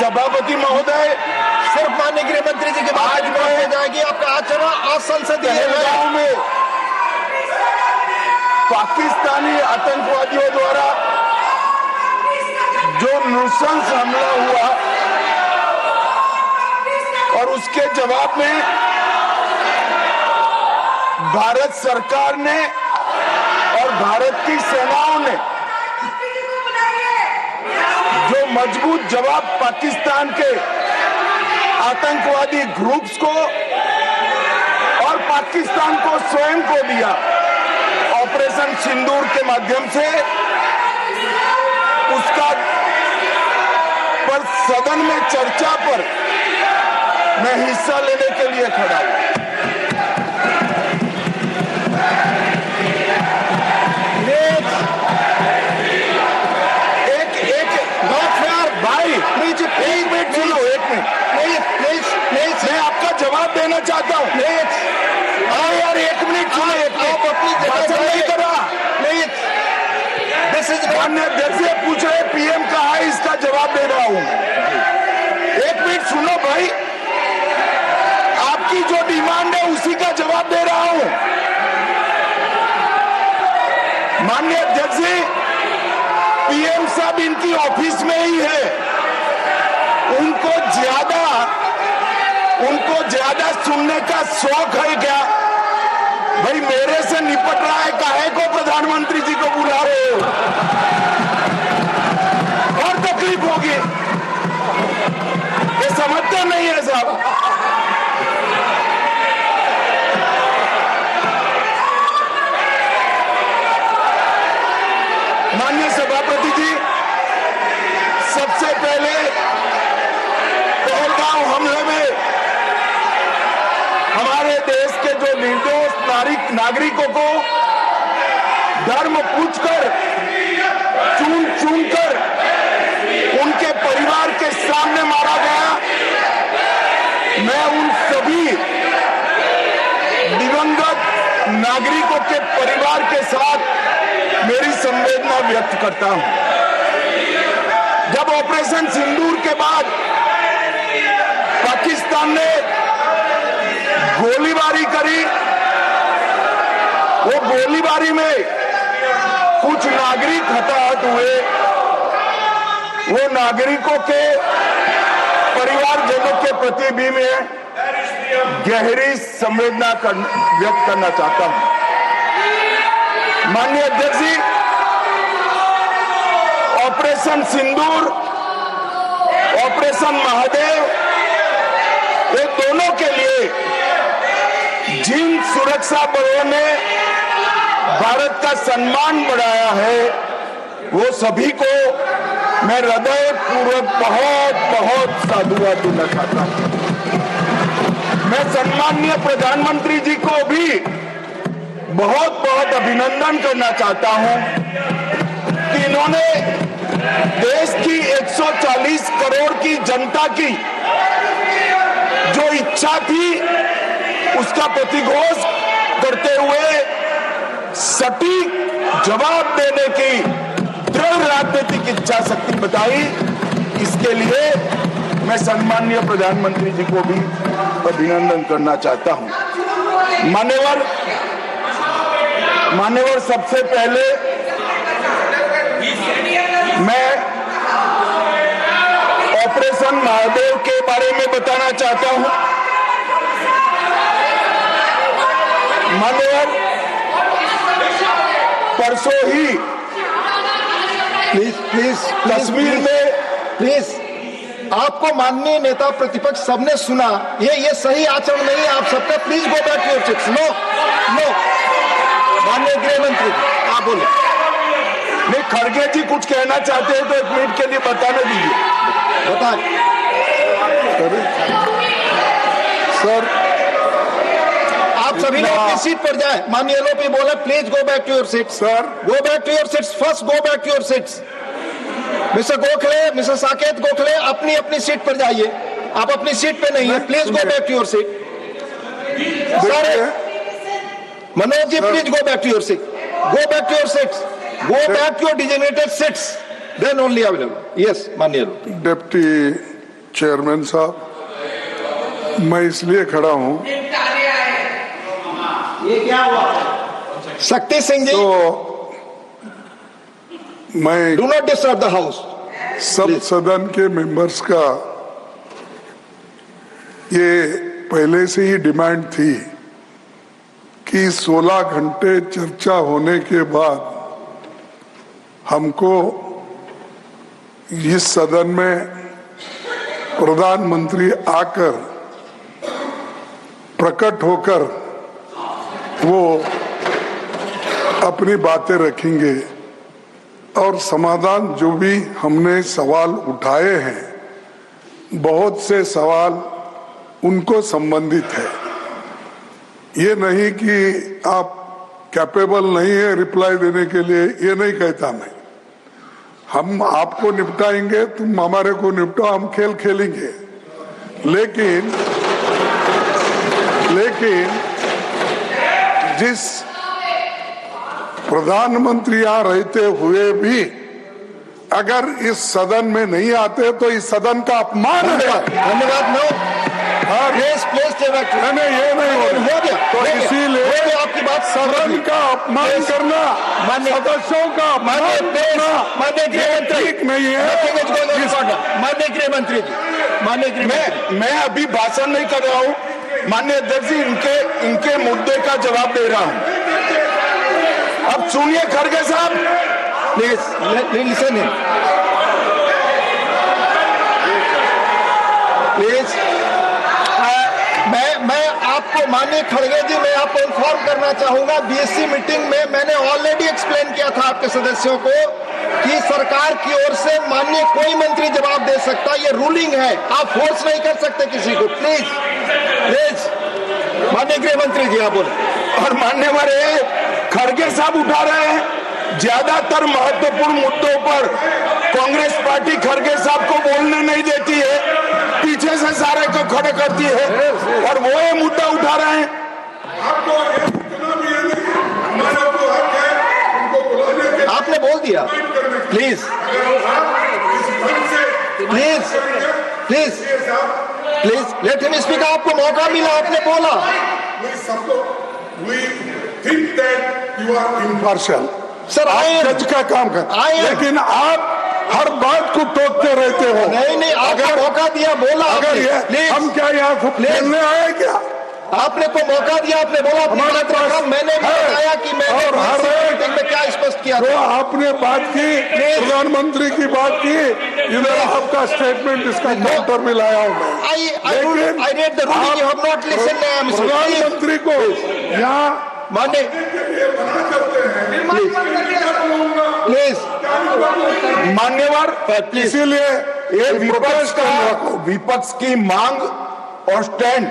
सभापति महोदय, सिर्फ माननीय गृह मंत्री जी के बाद में जाएगी आपका आचरण असंसदीय पहलगाम में पाकिस्तानी आतंकवादियों द्वारा जो नृशंस हमला हुआ और उसके जवाब में भारत सरकार ने और भारत की सेनाओं ने जो मजबूत जवाब पाकिस्तान के आतंकवादी ग्रुप्स को और पाकिस्तान को स्वयं को दिया, ऑपरेशन सिंदूर के माध्यम से उसका पर सदन में चर्चा पर मैं हिस्सा लेने के लिए खड़ा हूं। एक मिनट सुनो, एक मिनट प्लीज, मैं आपका जवाब देना चाहता हूँ। हाँ यार, एक मिनट सुनो, एक मिनट अपनी भाषण नहीं कर रहा। माननीय अध्यक्ष से पूछ रहे पीएम कहा है, इसका जवाब दे रहा हूँ। एक मिनट सुनो भाई, आपकी जो डिमांड है उसी का जवाब दे रहा हूँ। माननीय अध्यक्ष जी, पीएम साहब इनकी ऑफिस में ही है, उनको ज्यादा सुनने का शौक है क्या? भाई मेरे से निपट रहा है, काहे को प्रधानमंत्री जी को बुला रहे हो? और तकलीफ होगी, ये समझते नहीं है साहब। माननीय सभापति जी, सबसे पहले पहलगाम हमले में हमारे देश के जो निर्दोष नागरिकों को धर्म पूछकर, चुन कर उनके परिवार के सामने मारा गया। मैं उन सभी दिवंगत नागरिकों के परिवार के साथ मेरी संवेदना व्यक्त करता हूं। जब ऑपरेशन सिंदूर के बाद पाकिस्तान ने गोलीबारी करी, वो गोलीबारी में कुछ नागरिक हताहत हुए, वो नागरिकों के परिवारजनों के प्रति भी मैं गहरी संवेदना व्यक्त करना चाहता हूं। माननीय अध्यक्ष जी, ऑपरेशन सिंदूर, ऑपरेशन महादेव, ये दोनों के लिए जिन सुरक्षा बलों ने भारत का सम्मान बढ़ाया है, वो सभी को मैं हृदय पूर्वक बहुत बहुत साधुवाद देना चाहता हूं। मैं सम्माननीय प्रधानमंत्री जी को भी बहुत बहुत अभिनंदन करना चाहता हूं कि इन्होंने देश की 140 करोड़ की जनता की जो इच्छा थी, उसका प्रतिघोष करते हुए सटीक जवाब देने की दृढ़ राजनीतिक इच्छा शक्ति बताई। इसके लिए मैं सम्माननीय प्रधानमंत्री जी को भी अभिनंदन करना चाहता हूं। मान्यवर, सबसे पहले मैं ऑपरेशन महादेव के बारे में बताना चाहता हूं। मान्यवर, परसों ही प्लीज कश्मीर में प्लीज, आपको माननीय नेता प्रतिपक्ष सबने सुना, ये सही आचरण नहीं है आप सबका। Please go back to your seats. No, माननीय गृह मंत्री आप बोले। नहीं, खड़गे जी कुछ कहना चाहते हैं तो एक मिनट के लिए बताने दीजिए। बताएं सर। आप सभी लोग अपनी सीट पर जाएं। माननीय एलओपी बोले please go back to your seats. Sir, go back to your seats. First go back to your seats. Mister Gokhale, mister Saket Gokhale, अपनी अपनी सीट पर जाइए। आप अपनी सीट पे नहीं है, please go back to your seat. Sir Manoj ji, please go back to your seat. Go back to your seats. Go back to your designated seats. Then only available. Yes, माननीय Deputy चेयरमैन साहब, मैं इसलिए खड़ा हूं शक्ति सिंह जी, तो मैं do not disturb the house. सब सदन के मेंबर्स का ये पहले से ही डिमांड थी कि 16 घंटे चर्चा होने के बाद हमको इस सदन में प्रधानमंत्री आकर प्रकट होकर वो अपनी बातें रखेंगे और समाधान जो भी हमने सवाल उठाए हैं, बहुत से सवाल उनको संबंधित है। ये नहीं कि आप कैपेबल नहीं है रिप्लाई देने के लिए, ये नहीं कहता मैं। हम आपको निपटाएंगे, तुम हमारे को निपटाओ, हम खेल खेलेंगे। लेकिन जिस प्रधानमंत्री यहाँ रहते हुए भी अगर इस सदन में नहीं आते तो इस सदन का अपमान है। धन्यवाद। नो, प्लीज नहीं, ये नहीं हो गया। तो इसीलिए आपकी बात सदन का अपमान करना, सदस्यों का अपमान करना ठीक नहीं है। माननीय गृह मंत्री जी, मैं अभी भाषण नहीं कर रहा हूँ माननीय अध्यक्ष जी, इनके मुद्दे का जवाब दे रहा हूँ। अब सुनिए खड़गे साहब, प्लीज लिसन प्लीज। मैं आपको माननीय खड़गे जी, मैं आपको इन्फॉर्म करना चाहूंगा, बीएससी मीटिंग में मैंने ऑलरेडी एक्सप्लेन किया था आपके सदस्यों को कि सरकार की ओर से माननीय कोई मंत्री जवाब दे सकता, ये रूलिंग है, आप फोर्स नहीं कर सकते किसी को। प्लीज माननीय गृह मंत्री जी आप बोले। और मान्यवर खड़गे साहब उठा रहे हैं, ज्यादातर महत्वपूर्ण मुद्दों पर कांग्रेस पार्टी खड़गे साहब को बोलने नहीं देती है, पीछे से सारे को खड़े करती है और वो ये मुद्दा उठा रहे हैं। आपने बोल दिया। Please please please please let him speak. आपको मौका मिला, आपने बोला। इम्पार्शियल सर, जज का काम कर, लेकिन आप हर बात को टोकते रहते हो। नहीं, आपको मौका दिया, बोला। अगर ये हम क्या यहाँ को खेलने आए क्या? आपने को मौका दिया, आपने बोला, मैंने भी बताया कि मैंने हर मीटिंग में क्या स्पष्ट किया तो आपने बात की, प्रधानमंत्री की बात की, इधर आपका स्टेटमेंट इसका काउंटर में लाया हूँ मैं। प्रधानमंत्री को यहाँ माने प्लीज मान्यवर, इसीलिए ये विपक्ष की मांग और स्टैंड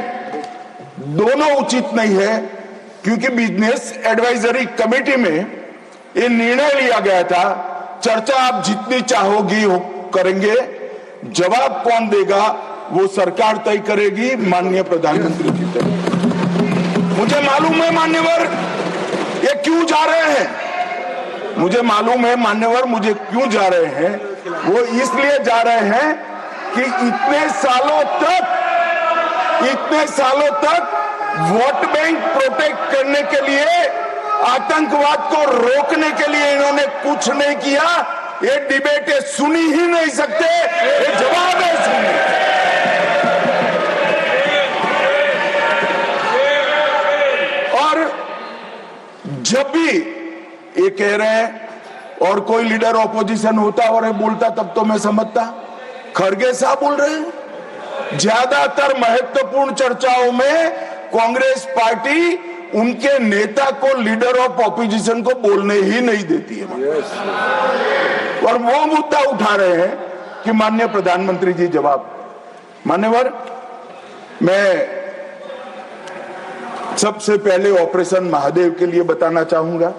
दोनों उचित नहीं है, क्योंकि बिजनेस एडवाइजरी कमेटी में ये निर्णय लिया गया था, चर्चा आप जितनी चाहोगी हो करेंगे, जवाब कौन देगा वो सरकार तय करेगी माननीय प्रधानमंत्री की तरफ। मुझे मालूम है मान्यवर ये क्यों जा रहे हैं, मुझे मालूम है मान्यवर मुझे क्यों जा रहे हैं। वो इसलिए जा रहे हैं कि इतने सालों तक वोट बैंक प्रोटेक्ट करने के लिए, आतंकवाद को रोकने के लिए इन्होंने कुछ नहीं किया। ये डिबेट सुनी ही नहीं सकते, ये जवाब है सुनिए। और जब भी ये कह रहे हैं और कोई लीडर ऑपोजिशन होता और ये बोलता तब तो मैं समझता, खड़गे साहब बोल रहे हैं ज्यादातर महत्वपूर्ण चर्चाओं में कांग्रेस पार्टी उनके नेता को, लीडर ऑफ ऑपोजिशन को बोलने ही नहीं देती है। और वो मुद्दा उठा रहे हैं कि माननीय प्रधानमंत्री जी जवाब। मान्यवर, मैं सबसे पहले ऑपरेशन महादेव के लिए बताना चाहूंगा।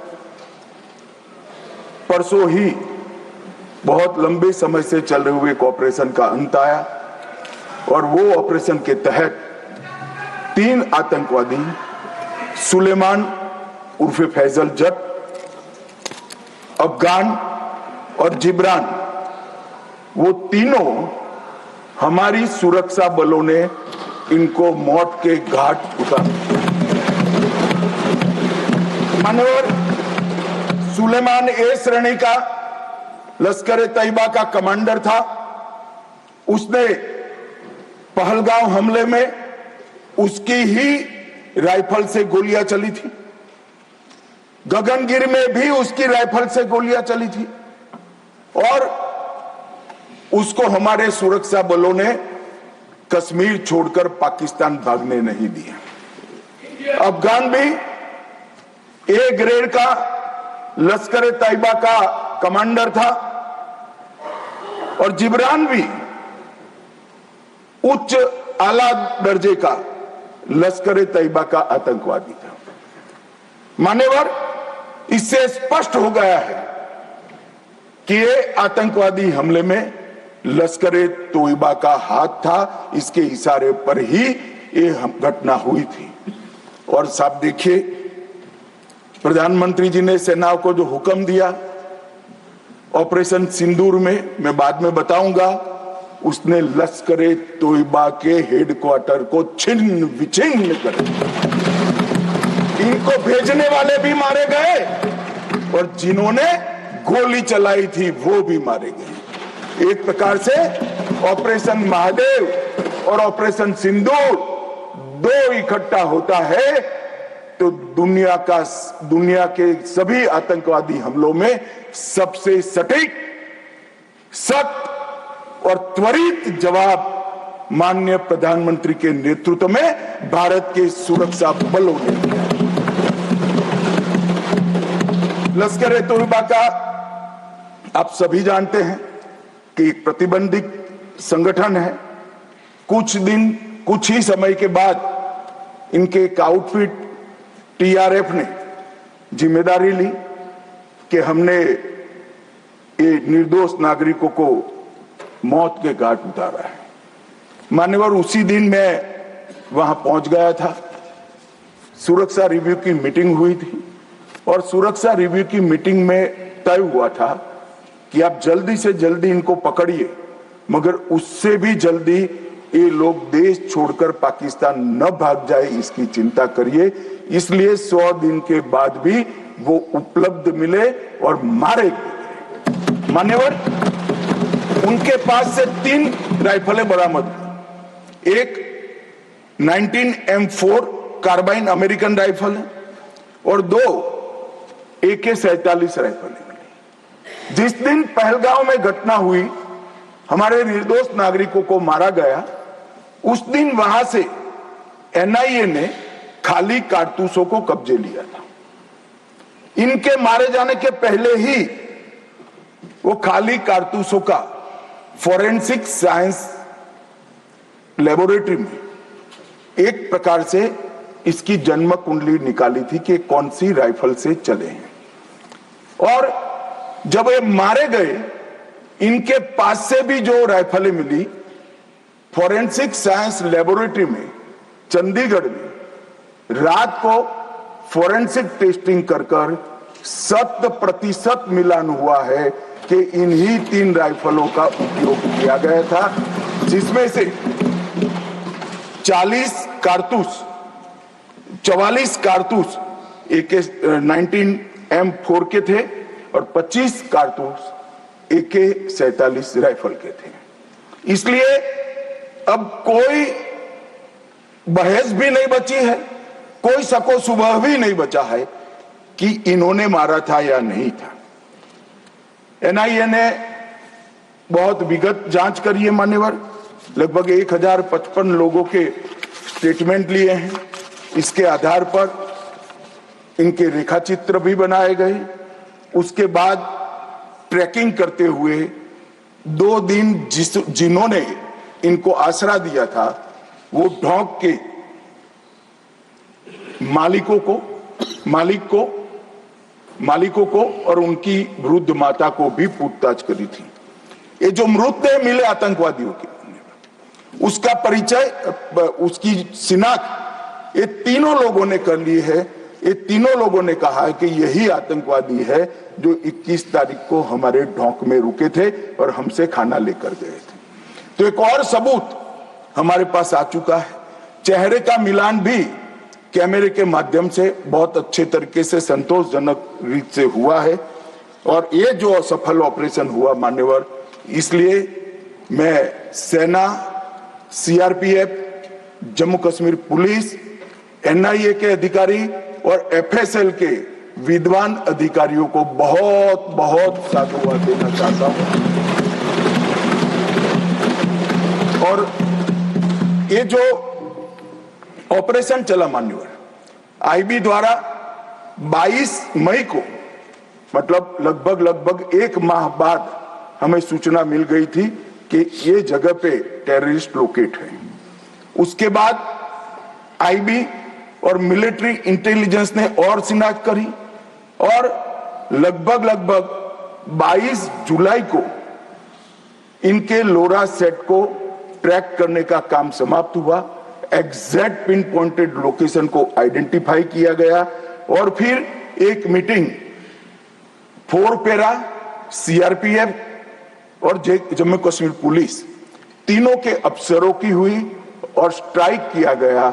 परसों ही बहुत लंबे समय से चल रहे हुए एक ऑपरेशन का अंत आया और वो ऑपरेशन के तहत 3 आतंकवादी, सुलेमान उर्फे फैजल जट, अफगान और जिब्रान, वो तीनों हमारी सुरक्षा बलों ने इनको मौत के घाट उतार दिया। मानवर सुलेमान ए श्रेणी का लश्कर ए तैयबा का कमांडर था। उसने पहलगांव हमले में उसकी ही राइफल से गोलियां चली थी। गगनगिर में भी उसकी राइफल से गोलियां चली थी और उसको हमारे सुरक्षा बलों ने कश्मीर छोड़कर पाकिस्तान भागने नहीं दिया। अफगान भी ए ग्रेड का लश्कर ए तैयबा का कमांडर था और जिब्रान भी उच्च आला दर्जे का लश्कर ए तैयबा का आतंकवादी था। मान्यवर, इससे स्पष्ट हो गया है कि ये आतंकवादी हमले में लश्कर ए तैयबा का हाथ था। इसके इशारे पर ही ये घटना हुई थी। और साहब देखिए, प्रधानमंत्री जी ने सेना को जो हुक्म दिया ऑपरेशन सिंदूर में, मैं बाद में बताऊंगा, उसने लश्कर ए तैयबा के हेडक्वार्टर को छिन्न विछिन्न कर दिया। इनको भेजने वाले भी मारे गए और जिन्होंने गोली चलाई थी वो भी मारे गए। एक प्रकार से ऑपरेशन महादेव और ऑपरेशन सिंदूर दो इकट्ठा होता है तो दुनिया के सभी आतंकवादी हमलों में सबसे सटीक, सख्त और त्वरित जवाब माननीय प्रधानमंत्री के नेतृत्व में भारत के सुरक्षा बलों ने दिया। लश्कर ए तैयबा का आप सभी जानते हैं कि एक प्रतिबंधित संगठन है। कुछ ही समय के बाद इनके एक आउटफिट टीआरएफ ने जिम्मेदारी ली कि हमने ये निर्दोष नागरिकों को मौत के घाट उतारा है। मान्यवर, उसी दिन मैं वहां पहुंच गया था। सुरक्षा रिव्यू की मीटिंग हुई थी और सुरक्षा रिव्यू की मीटिंग में तय हुआ था कि आप जल्दी से जल्दी इनको पकड़िए, मगर उससे भी जल्दी ये लोग देश छोड़कर पाकिस्तान न भाग जाए इसकी चिंता करिए। इसलिए 100 दिन के बाद भी वो उपलब्ध मिले और मारे गए। मान्यवर, उनके पास से 3 राइफलें बरामद हुई। एक 19M4 कार्बाइन अमेरिकन राइफल है और 2 AK-47 राइफलें मिली। जिस दिन पहलगांव में घटना हुई, हमारे निर्दोष नागरिकों को मारा गया, उस दिन वहां से एनआईए ने खाली कारतूसों को कब्जे लिया था। इनके मारे जाने के पहले ही वो खाली कारतूसों का फोरेंसिक साइंस लेबोरेटरी में एक प्रकार से इसकी जन्म कुंडली निकाली थी कि कौन सी राइफल से चले हैं। और जब ये मारे गए, इनके पास से भी जो राइफलें मिली, फोरेंसिक साइंस लेबोरेटरी में चंडीगढ़ में रात को फोरेंसिक टेस्टिंग कर 100% मिलान हुआ है कि इन्हीं 3 राइफलों का उपयोग किया गया था, जिसमें से 44 कारतूस AK-19M4 के थे और 25 कारतूस AK-47 राइफल के थे। इसलिए अब कोई बहस भी नहीं बची है, कोई शको शुबह भी नहीं बचा है कि इन्होंने मारा था या नहीं था। एनआईए ने बहुत विगत जांच करी है मान्यवर, लगभग 1055 लोगों के स्टेटमेंट लिए हैं। इसके आधार पर इनके रेखाचित्र भी बनाए गए। उसके बाद ट्रैकिंग करते हुए 2 दिन जिन्होंने इनको आसरा दिया था, वो ढोंक के मालिकों को और उनकी वृद्ध माता को भी पूछताछ करी थी। ये जो मृतदेह मिले आतंकवादियों के, उसका परिचय, उसकी शिनाख्त ये तीनों लोगों ने कर ली है। ये तीनों लोगों ने कहा है कि यही आतंकवादी है जो 21 तारीख को हमारे ढोंक में रुके थे और हमसे खाना लेकर गए थे। तो एक और सबूत हमारे पास आ चुका है। चेहरे का मिलान भी कैमरे के माध्यम से बहुत अच्छे तरीके से संतोषजनक रीत से हुआ है। और ये जो असफल ऑपरेशन हुआ मान्यवर, इसलिए मैं सेना, CRPF, Jammu Kashmir police, NIA के अधिकारी और एफएसएल के विद्वान अधिकारियों को बहुत बहुत साधुवाद देना चाहता हूं। और ये जो ऑपरेशन चला मान्यवर, आईबी द्वारा 22 मई को, मतलब लगभग 1 माह बाद हमें सूचना मिल गई थी कि ये जगह पे टेररिस्ट लोकेट है। उसके बाद आईबी और मिलिट्री इंटेलिजेंस ने और शिनाख्त करी और लगभग 22 जुलाई को इनके लोरा सेट को ट्रैक करने का काम समाप्त हुआ। एग्जैक्ट पिन पॉइंटेड लोकेशन को आइडेंटिफाई किया गया और फिर एक मीटिंग 4 पैरा, सीआरपीएफ और जम्मू कश्मीर पुलिस तीनों के अफसरों की हुई और स्ट्राइक किया गया।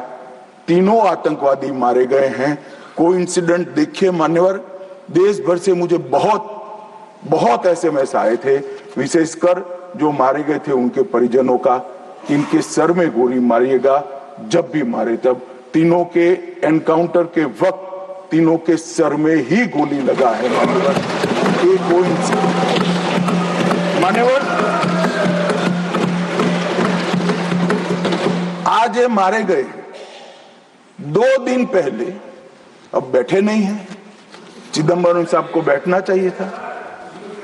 तीनों आतंकवादी मारे गए हैं। कोइंसिडेंट देखिए मान्यवर, देश भर से मुझे बहुत एसएमएस आए थे, विशेषकर जो मारे गए थे उनके परिजनों का, इनके सर में गोली मारिएगा, जब भी मारे तब। तीनों के एनकाउंटर के वक्त तीनों के सर में ही गोली लगा है मान्यवर। मान्यवर, आज ये मारे गए 2 दिन पहले, अब बैठे नहीं हैं, चिदंबरम साहब को बैठना चाहिए था।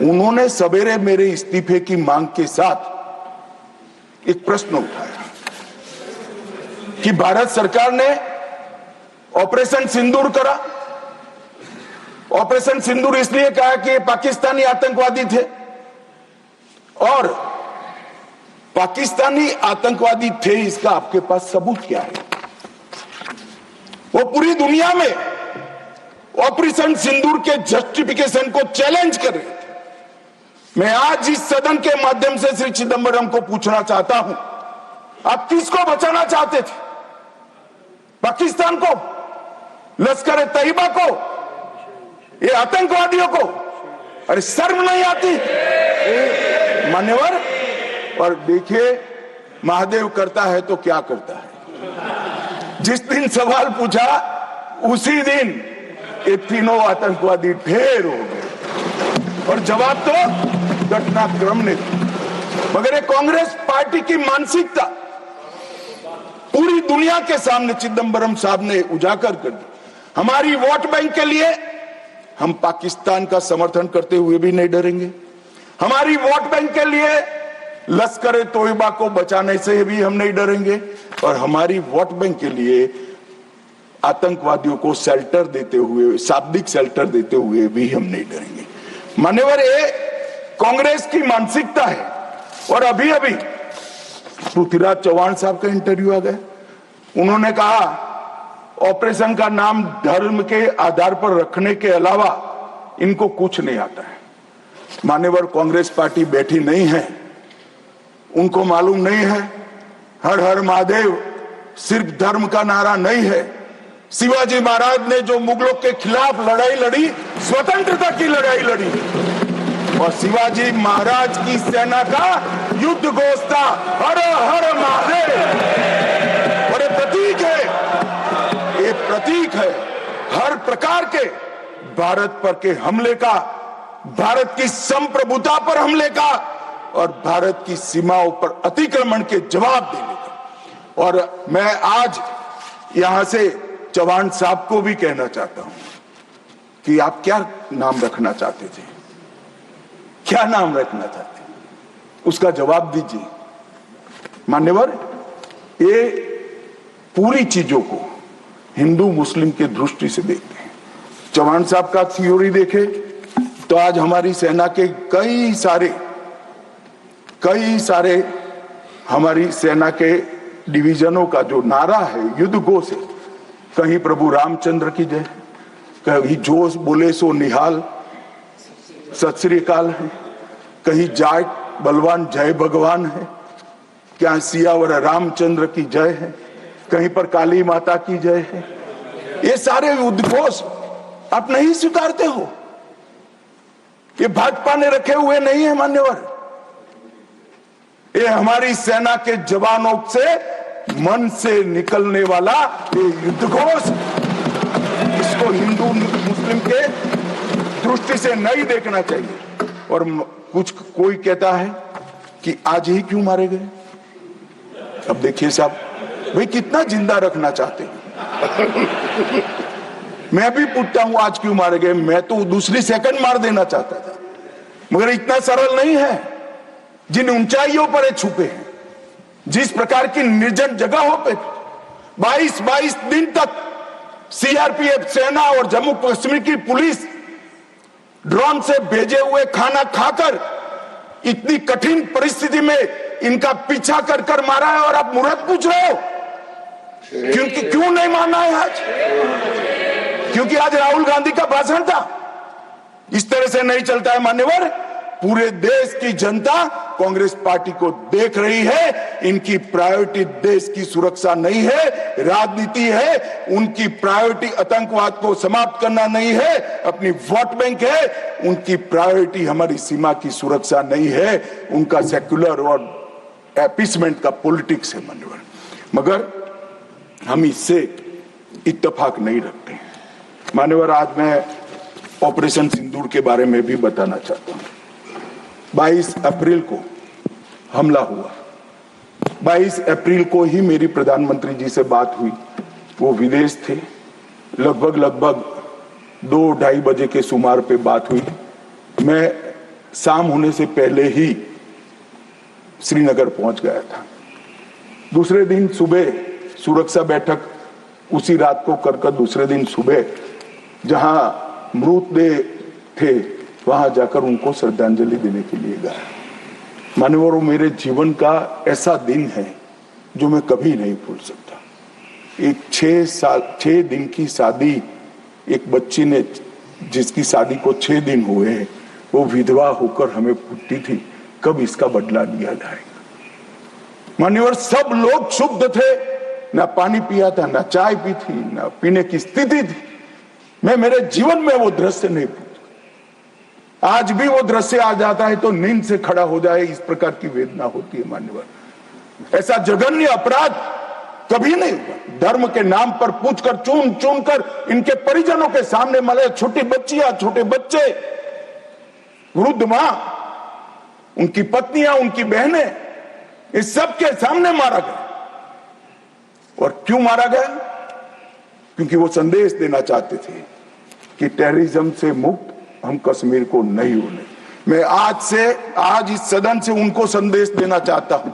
उन्होंने सवेरे मेरे इस्तीफे की मांग के साथ एक प्रश्न उठाया कि भारत सरकार ने ऑपरेशन सिंदूर करा। ऑपरेशन सिंदूर इसलिए कहा कि पाकिस्तानी आतंकवादी थे, और पाकिस्तानी आतंकवादी थे इसका आपके पास सबूत क्या है? वो पूरी दुनिया में ऑपरेशन सिंदूर के जस्टिफिकेशन को चैलेंज कर रहे थे। मैं आज इस सदन के माध्यम से श्री चिदंबरम को पूछना चाहता हूं, आप किसको बचाना चाहते थे? पाकिस्तान को, लश्कर तैयबा को, ये आतंकवादियों को? अरे शर्म नहीं आती मान्यवर? और देखिए महादेव करता है तो क्या करता है। जिस दिन सवाल पूछा उसी दिन ये तीनों आतंकवादी ढेर हो गए और जवाब तो घटनाक्रम ने दिया। मगर ये कांग्रेस पार्टी की मानसिकता पूरी दुनिया के सामने चिदंबरम साहब ने उजागर कर दी। हमारी वोट बैंक के लिए हम पाकिस्तान का समर्थन करते हुए भी नहीं डरेंगे। हमारी वोट बैंक के लिए लश्कर तोयबा को बचाने से भी हम नहीं डरेंगे, और हमारी वोट बैंक के लिए आतंकवादियों को शेल्टर देते हुए, शाब्दिक शेल्टर देते हुए भी हम नहीं डरेंगे। मान्यवर, ये कांग्रेस की मानसिकता है। और अभी पृथ्वीराज चौहान साहब का इंटरव्यू आ गया, उन्होंने कहा ऑपरेशन का नाम धर्म के आधार पर रखने के अलावा इनको कुछ नहीं आता है। मान्यवर, कांग्रेस पार्टी बैठी नहीं है, उनको मालूम नहीं है हर हर महादेव सिर्फ धर्म का नारा नहीं है। शिवाजी महाराज ने जो मुगलों के खिलाफ लड़ाई लड़ी, स्वतंत्रता की लड़ाई लड़ी, और शिवाजी महाराज की सेना का युद्ध घोष था हर हर महादेव। और ये प्रतीक है, ये प्रतीक है हर प्रकार के भारत पर के हमले का, भारत की संप्रभुता पर हमले का, और भारत की सीमाओं पर अतिक्रमण के जवाब देने का। और मैं आज यहां से चौहान साहब को भी कहना चाहता हूं कि आप क्या नाम रखना चाहते थे, क्या नाम रखना चाहते, उसका जवाब दीजिए। मान्यवर, ये पूरी चीजों को हिंदू मुस्लिम के दृष्टि से देखते हैं। चौहान साहब का थ्योरी देखे तो आज हमारी सेना के कई सारे हमारी सेना के डिवीजनों का जो नारा है, युद्ध घोष है, कहीं प्रभु रामचंद्र की जय, कहीं जोश बोले सो निहाल सत श्री अकाल है, कहीं जाट बलवान जय भगवान है, क्या सियावर रामचंद्र की जय है, कहीं पर काली माता की जय है। ये सारे उद्घोष आप नहीं स्वीकारते हो, ये भाजपा ने रखे हुए नहीं है मान्यवर। ये हमारी सेना के जवानों से मन से निकलने वाला ये युद्धघोष, इसको हिंदू मुस्लिम के दृष्टि से नहीं देखना चाहिए। और कुछ कोई कहता है कि आज ही क्यों मारे गए। अब देखिए साहब, भाई कितना जिंदा रखना चाहते हैं। मैं भी पूछता हूं आज क्यों मारे गए, मैं तो दूसरी सेकंड मार देना चाहता था, मगर इतना सरल नहीं है। जिन ऊंचाइयों पर छुपे हैं, जिस प्रकार की निर्जन जगहों पे 22 दिन तक सीआरपीएफ सेना और जम्मू कश्मीर की पुलिस ड्रोन से भेजे हुए खाना खाकर इतनी कठिन परिस्थिति में इनका पीछा कर कर मारा है, और आप मुहूर्त पूछ रहे हो क्योंकि क्यों नहीं मानना है आज? क्योंकि आज राहुल गांधी का भाषण था। इस तरह से नहीं चलता है मान्यवर। पूरे देश की जनता कांग्रेस पार्टी को देख रही है। इनकी प्रायोरिटी देश की सुरक्षा नहीं है, राजनीति है। उनकी प्रायोरिटी आतंकवाद को समाप्त करना नहीं है, अपनी वोट बैंक है। उनकी प्रायोरिटी हमारी सीमा की सुरक्षा नहीं है, उनका सेक्युलर और अपीसमेंट का पॉलिटिक्स है मान्यवर। मगर हम इससे इत्तेफाक नहीं रखते हैं मान्यवर। आज मैं ऑपरेशन सिंदूर के बारे में भी बताना चाहता हूं। 22 अप्रैल को हमला हुआ। 22 अप्रैल को ही मेरी प्रधानमंत्री जी से बात हुई। वो विदेश थे। लगभग 2-2:30 बजे के सुमार पे बात हुई। मैं शाम होने से पहले ही श्रीनगर पहुंच गया था। दूसरे दिन सुबह सुरक्षा बैठक उसी रात को कर दूसरे दिन सुबह जहां मृतदेह थे वहां जाकर उनको श्रद्धांजलि देने के लिए गया। मान्यवरों, मेरे जीवन का ऐसा दिन है जो मैं कभी नहीं भूल सकता। एक 6 दिन की शादी, एक बच्ची ने जिसकी शादी को 6 दिन हुए हैं, वो विधवा होकर हमें पूछती थी कब इसका बदला लिया जाएगा। मान्यवर, सब लोग क्षुब्ध थे। ना पानी पिया था, ना चाय पी थी, ना पीने की स्थिति थी। मैं मेरे जीवन में वो दृश्य नहीं भूल। आज भी वो दृश्य आ जाता है तो नींद से खड़ा हो जाए, इस प्रकार की वेदना होती है मान्यवर। ऐसा जघन्य अपराध कभी नहीं हुआ। धर्म के नाम पर पूछकर चुन कर इनके परिजनों के सामने मरे, छोटी बच्चियां, छोटे बच्चे, वृद्ध मां, उनकी पत्नियां, उनकी बहनें, इस सब के सामने मारा गया। और क्यों मारा गया? क्योंकि वो संदेश देना चाहते थे कि टेररिज्म से मुक्त हम कश्मीर को नहीं होने। मैं आज इस सदन से उनको संदेश देना चाहता हूं,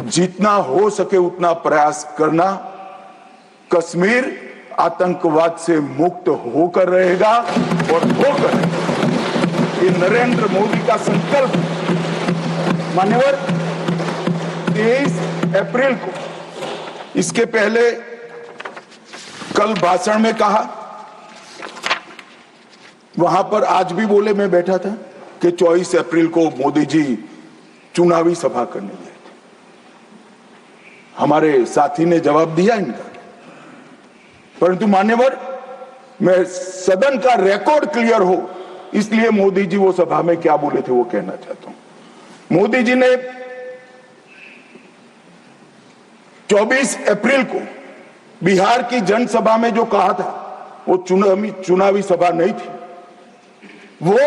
जितना हो सके उतना प्रयास करना। कश्मीर आतंकवाद से मुक्त होकर रहेगा और होकर ये नरेंद्र मोदी का संकल्प। मान्यवर, 23 अप्रैल को, इसके पहले कल भाषण में कहा, वहां पर आज भी बोले, मैं बैठा था, कि 24 अप्रैल को मोदी जी चुनावी सभा करने गए थे। हमारे साथी ने जवाब दिया इनका। परंतु मान्यवर, मैं सदन का रिकॉर्ड क्लियर हो इसलिए मोदी जी वो सभा में क्या बोले थे वो कहना चाहता हूं। मोदी जी ने 24 अप्रैल को बिहार की जनसभा में जो कहा था वो चुनावी सभा नहीं थी। वो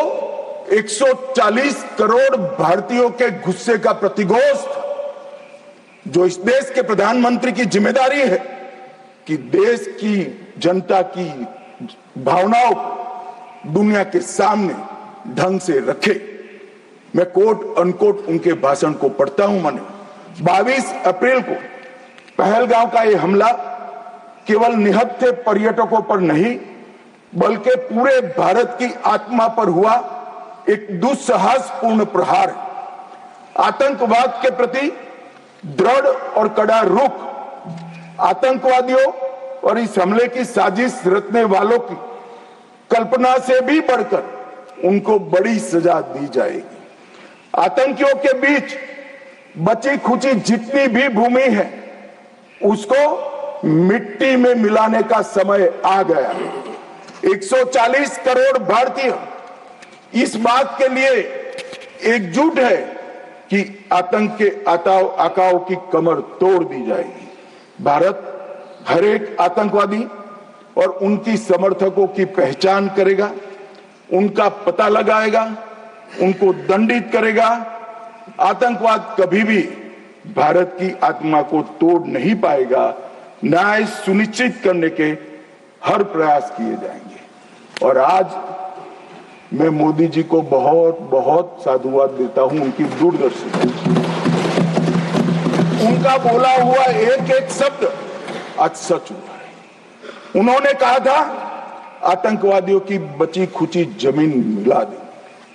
140 करोड़ भारतीयों के गुस्से का प्रतिघोष था। जो इस देश के प्रधानमंत्री की जिम्मेदारी है कि देश की जनता की भावनाओं को दुनिया के सामने ढंग से रखे। मैं कोट अनकोट उनके भाषण को पढ़ता हूं। मैंने 22 अप्रैल को पहलगांव का यह हमला केवल निहत्थे पर्यटकों पर नहीं बल्कि पूरे भारत की आत्मा पर हुआ एक दुस्साहसपूर्ण प्रहार। आतंकवाद के प्रति दृढ़ और कड़ा रुख, आतंकवादियों और इस हमले की साजिश रचने वालों की कल्पना से भी बढ़कर उनको बड़ी सजा दी जाएगी। आतंकियों के बीच बची खुची जितनी भी भूमि है उसको मिट्टी में मिलाने का समय आ गया। 140 करोड़ भारतीय इस बात के लिए एकजुट है कि आतंक के आकाओं की कमर तोड़ दी जाएगी। भारत हर एक आतंकवादी और उनकी समर्थकों की पहचान करेगा, उनका पता लगाएगा, उनको दंडित करेगा। आतंकवाद कभी भी भारत की आत्मा को तोड़ नहीं पाएगा। न्याय सुनिश्चित करने के हर प्रयास किए जाएंगे। और आज मैं मोदी जी को बहुत बहुत साधुवाद देता हूं उनकी दूरदर्शी, उनका बोला हुआ एक एक शब्द आज सच हुआ है। उन्होंने कहा था आतंकवादियों की बची खुची जमीन मिला देंगे,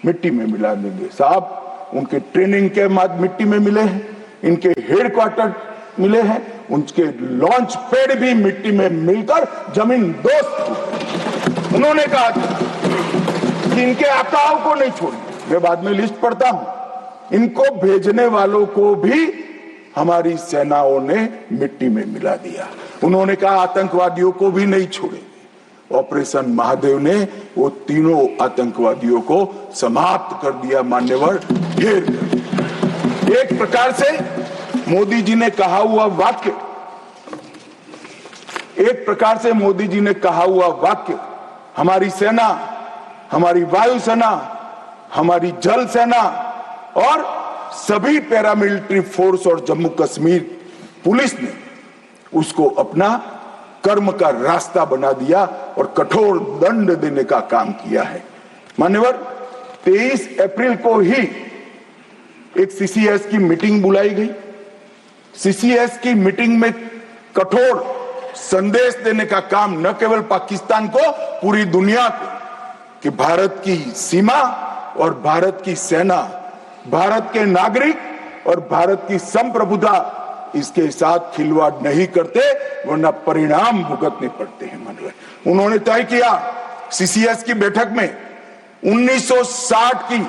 मिट्टी में मिला देंगे। साहब, उनके ट्रेनिंग के बाद मिट्टी में मिले हैं, इनके हेडक्वार्टर मिले हैं, उनके लॉन्च पैड भी मिट्टी में मिलकर जमीन दोस्त। उन्होंने कहा कि इनके आकाओं को नहीं छोड़ेंगे। मैं बाद में लिस्ट पढ़ता हूं। इनको भेजने वालों को भी हमारी सेनाओं ने मिट्टी में मिला दिया। उन्होंने कहा आतंकवादियों को भी नहीं छोड़ेंगे। ऑपरेशन महादेव ने वो तीनों आतंकवादियों को समाप्त कर दिया। मान्यवर, ढेर एक प्रकार से मोदी जी ने कहा हुआ वाक्य, एक प्रकार से मोदी जी ने कहा हुआ वाक्य हमारी सेना, हमारी वायुसेना, हमारी जल सेना और सभी पैरामिलिट्री फोर्स और जम्मू कश्मीर पुलिस ने उसको अपना कर्म का रास्ता बना दिया और कठोर दंड देने का काम किया है। मान्यवर, 23 अप्रैल को ही एक सीसीएस की मीटिंग बुलाई गई। सीसीएस की मीटिंग में कठोर संदेश देने का काम न केवल पाकिस्तान को, पूरी दुनिया को, कि भारत की सीमा और भारत की सेना, भारत के नागरिक और भारत की संप्रभुता इसके साथ खिलवाड़ नहीं करते, वरना परिणाम भुगतने पड़ते हैं। मानव उन्होंने तय किया सीसीएस की बैठक में 1960 की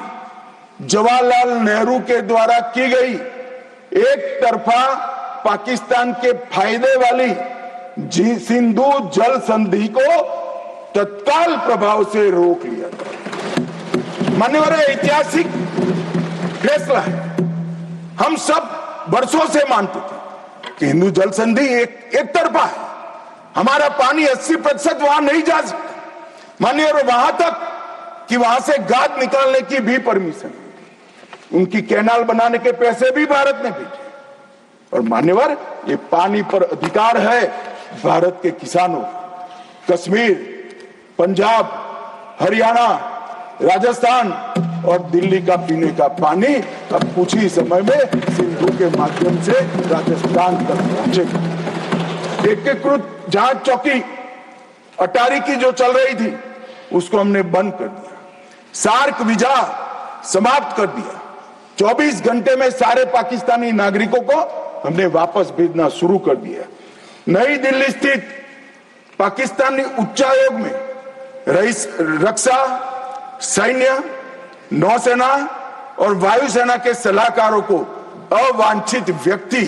जवाहरलाल नेहरू के द्वारा की गई एक तरफा पाकिस्तान के फायदे वाली सिंधु जल संधि को तत्काल प्रभाव से रोक लिया गया। मान्यवर, ऐतिहासिक फैसला है। हम सब वर्षों से मानते थे कि हिंदू जल संधि एक तरफा है, हमारा पानी 80% वहां नहीं जा सकता। मान्यवर, वहां तक कि वहां से गाद निकालने की भी परमिशन, उनकी कैनाल बनाने के पैसे भी भारत ने भेजे। और मान्यवर, ये पानी पर अधिकार है भारत के किसानों। कश्मीर, पंजाब, हरियाणा, राजस्थान और दिल्ली का पीने का पानी अब कुछ ही समय में सिंधु के माध्यम से राजस्थान तक पहुंचेगा। एकीकृत जांच चौकी अटारी की जो चल रही थी उसको हमने बंद कर दिया। सार्क वीजा समाप्त कर दिया। 24 घंटे में सारे पाकिस्तानी नागरिकों को हमने वापस भेजना शुरू कर दिया। नई दिल्ली स्थित पाकिस्तानी उच्चायोग में रक्षा, सैन्य, नौसेना और वायुसेना के सलाहकारों को अवांछित व्यक्ति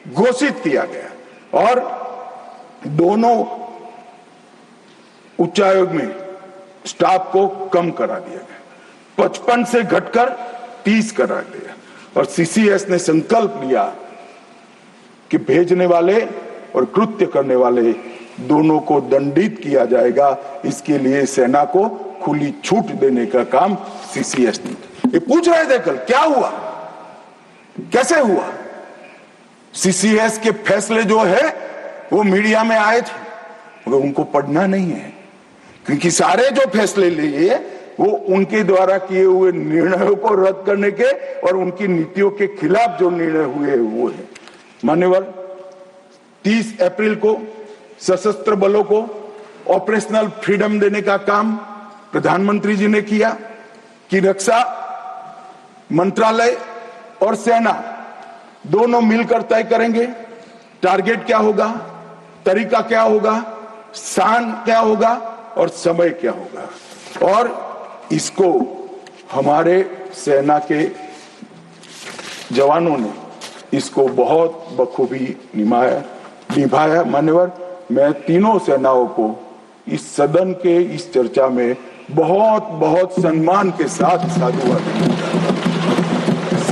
घोषित किया गया और दोनों उच्चायोग में स्टाफ को कम करा दिया गया। 55 से घटकर 30 करा दिया। और सीसीएस ने संकल्प लिया कि भेजने वाले और कृत्य करने वाले दोनों को दंडित किया जाएगा। इसके लिए सेना को खुली छूट देने का काम सीसीएस ने। ये पूछ रहे थे कल क्या हुआ, कैसे हुआ। सीसीएस के फैसले जो है वो मीडिया में आए थे, मगर उनको पढ़ना नहीं है, क्योंकि सारे जो फैसले लिए वो उनके द्वारा किए हुए निर्णयों को रद्द करने के और उनकी नीतियों के खिलाफ जो निर्णय हुए वो है। मान्यवर, 30 अप्रैल को सशस्त्र बलों को ऑपरेशनल फ्रीडम देने का काम प्रधानमंत्री जी ने किया कि रक्षा मंत्रालय और सेना दोनों मिलकर तय करेंगे टारगेट क्या होगा, तरीका क्या होगा, स्थान क्या होगा और समय क्या होगा। और इसको हमारे सेना के जवानों ने इसको बहुत बखूबी निभाया। मान्यवर, मैं तीनों सेनाओं को इस सदन के इस चर्चा में बहुत बहुत सम्मान के साथ साधुवाद देता हूं।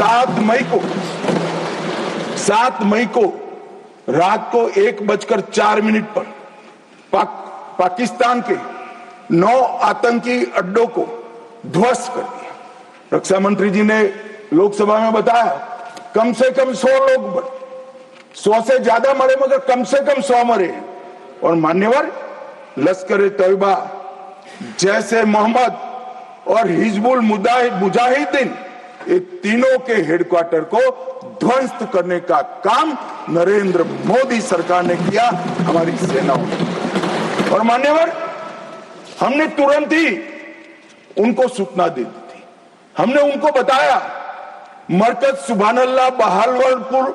7 मई को रात को 1:04 पर पाकिस्तान के 9 आतंकी अड्डों को ध्वस्त कर दिया। रक्षा मंत्री जी ने लोकसभा में बताया कम से कम 100 लोग मरे, 100 से ज्यादा मरे, मगर कम से कम 100 मरे। और मान्यवर, लश्कर तैयबा, जैसे मोहम्मद और हिजबुल मुजाहिदीन, ये तीनों के हेडक्वार्टर को ध्वस्त करने का काम नरेंद्र मोदी सरकार ने किया, हमारी सेनाओं ने। और मान्यवर, हमने तुरंत ही उनको सूचना दे दी थी। हमने उनको बताया मरकज सुभानअल्लाह बहावलपुर,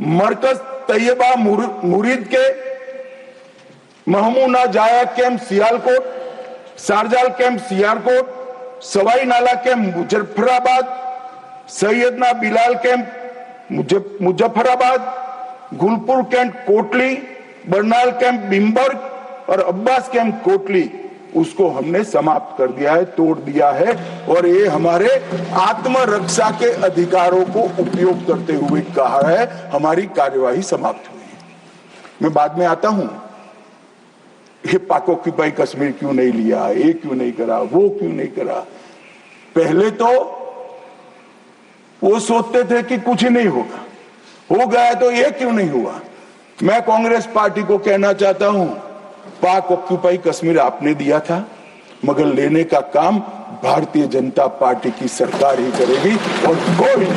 मरकज तैयबा मुरीद के Mehmoona Joya camp Sialkot, Sarjal camp Sialkot, Sawai Nala camp Muzaffarabad, Syedna Bilal camp Muzaffarabad, Gulpur camp Kotli, Barnala camp Bhimber और अब्बास कैंप कोटली, उसको हमने समाप्त कर दिया है, तोड़ दिया है। और ये हमारे आत्मरक्षा के अधिकारों को उपयोग करते हुए कहा है, हमारी कार्यवाही समाप्त हुई है। मैं बाद में आता हूं, ये पाक ऑक्यूपाई कश्मीर क्यों नहीं लिया, ये क्यों नहीं करा, वो क्यों नहीं करा। पहले तो वो सोचते थे कि कुछ ही नहीं होगा, हो गया तो ये क्यों नहीं हुआ। मैं कांग्रेस पार्टी को कहना चाहता हूं, पाक ऑक्यूपाई कश्मीर आपने दिया था, मगर लेने का काम भारतीय जनता पार्टी की सरकार ही करेगी और कोई नहीं।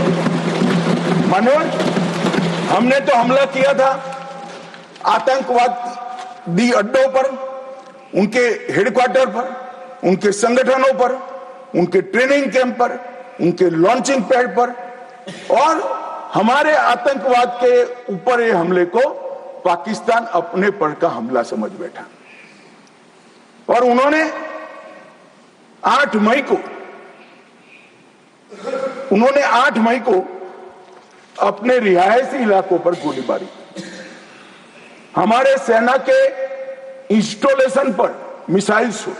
मानव, हमने तो हमला किया था आतंकवादी अड्डों पर, उनके हेडक्वार्टर पर, उनके संगठनों पर, उनके ट्रेनिंग कैंप पर, उनके लॉन्चिंग पैड पर, और हमारे आतंकवाद के ऊपर ये हमले को पाकिस्तान अपने पर का हमला समझ बैठा। और उन्होंने 8 मई को अपने रिहायशी इलाकों पर गोलीबारी की। हमारे सेना के इंस्टॉलेशन पर मिसाइल शो,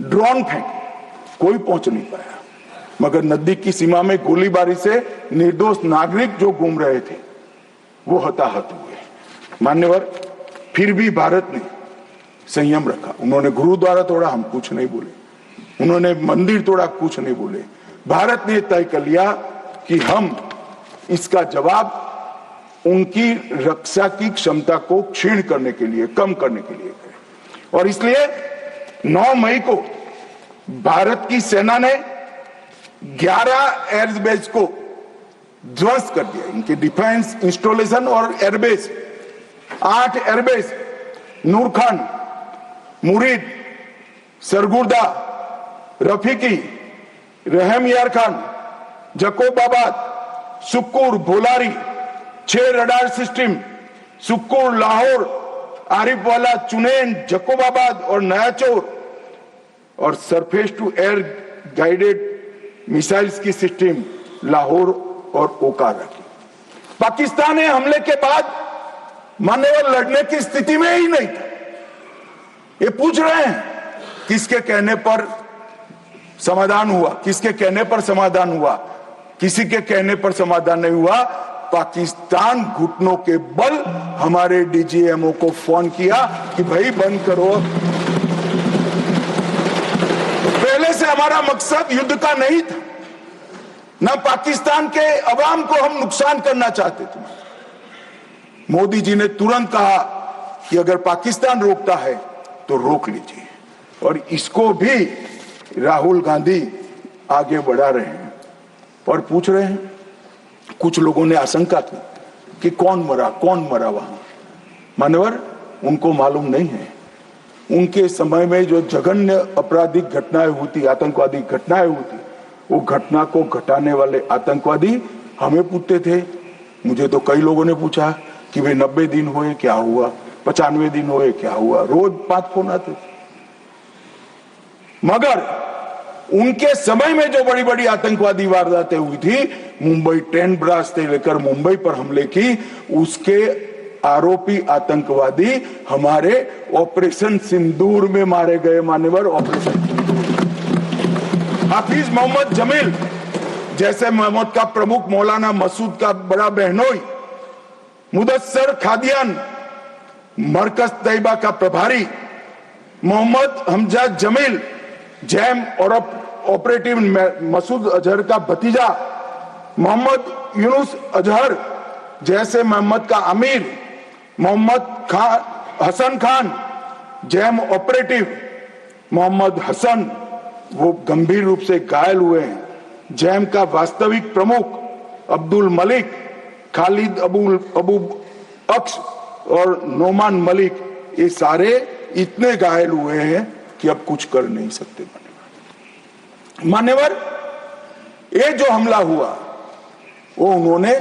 ड्रोन फेंक, कोई पहुंच नहीं पाया, मगर नजदीक की सीमा में गोलीबारी से निर्दोष नागरिक जो घूम रहे थे वो हताहत हुए। मान्यवर, फिर भी भारत ने संयम रखा। उन्होंने गुरुद्वारा तोड़ा, हम कुछ नहीं बोले, उन्होंने मंदिर तोड़ा, कुछ नहीं बोले। भारत ने तय कर लिया कि हम इसका जवाब उनकी रक्षा की क्षमता को क्षीण करने के लिए, कम करने के लिए करें। और इसलिए 9 मई को भारत की सेना ने 11 एयरबेस को ध्वस्त कर दिया, इनके डिफेंस इंस्टॉलेशन और airbase. 8 airbase Nur Khan, Murid, Sargodha, Rafiqui, Rahim Yar Khan, Jacobabad, Sukkur, Bholari, 6 radar system, Sukkur, Lahore, Arifwala, Chunian, Jacobabad और नयाचौर, और surface to air guided missiles की सिस्टम लाहौर और ओकारा की। पाकिस्तान ने हमले के बाद मान्यवर लड़ने की स्थिति में ही नहीं था। ये पूछ रहे हैं किसके कहने पर समाधान हुआ, किसके कहने पर समाधान हुआ, किसी के कहने पर समाधान नहीं हुआ। पाकिस्तान घुटनों के बल हमारे डीजीएमओ को फोन किया कि भाई बंद करो। पहले से हमारा मकसद युद्ध का नहीं था, ना पाकिस्तान के अवाम को हम नुकसान करना चाहते थे। मोदी जी ने तुरंत कहा कि अगर पाकिस्तान रोकता है तो रोक लीजिए, और इसको भी राहुल गांधी आगे बढ़ा रहे हैं और पूछ रहे हैं। कुछ लोगों ने आशंका की कि कौन मरा वहां। मान्यवर, उनको मालूम नहीं है, उनके समय में जो जघन्य आपराधिक घटनाएं होती, आतंकवादी घटनाएं होती, वो घटना को घटाने वाले आतंकवादी हमें पूछते थे। मुझे तो कई लोगों ने पूछा कि भाई 90 दिन हुए क्या हुआ, 95 दिन हुए क्या हुआ, रोज 5 फोन आते थे। मगर उनके समय में जो बड़ी बड़ी आतंकवादी वारदातें हुई थी, मुंबई ट्रेन ब्लास्ट से लेकर मुंबई पर हमले की, उसके आरोपी आतंकवादी हमारे ऑपरेशन सिंदूर में मारे गए। मान्यवर, ऑपरेशन हाफिज मोहम्मद जमील जैसे मोहम्मद का प्रमुख, मौलाना मसूद का बड़ा बहनोई, मुदस्सर खादियान मरकज तैयबा का प्रभारी, मोहम्मद हमजा जमील जैम और ऑपरेटिव मसूद अजहर का भतीजा, मोहम्मद यूनुस अजहर जैसे मोहम्मद का अमीर, मोहम्मद हसन खान जैम ऑपरेटिव, मोहम्मद हसन वो गंभीर रूप से घायल हुए हैं। जैम का वास्तविक प्रमुख अब्दुल मलिक, खालिद अबू अक्स और नोमान मलिक, ये सारे इतने घायल हुए हैं कि अब कुछ कर नहीं सकते। मान्यवर, ये जो हमला हुआ वो उन्होंने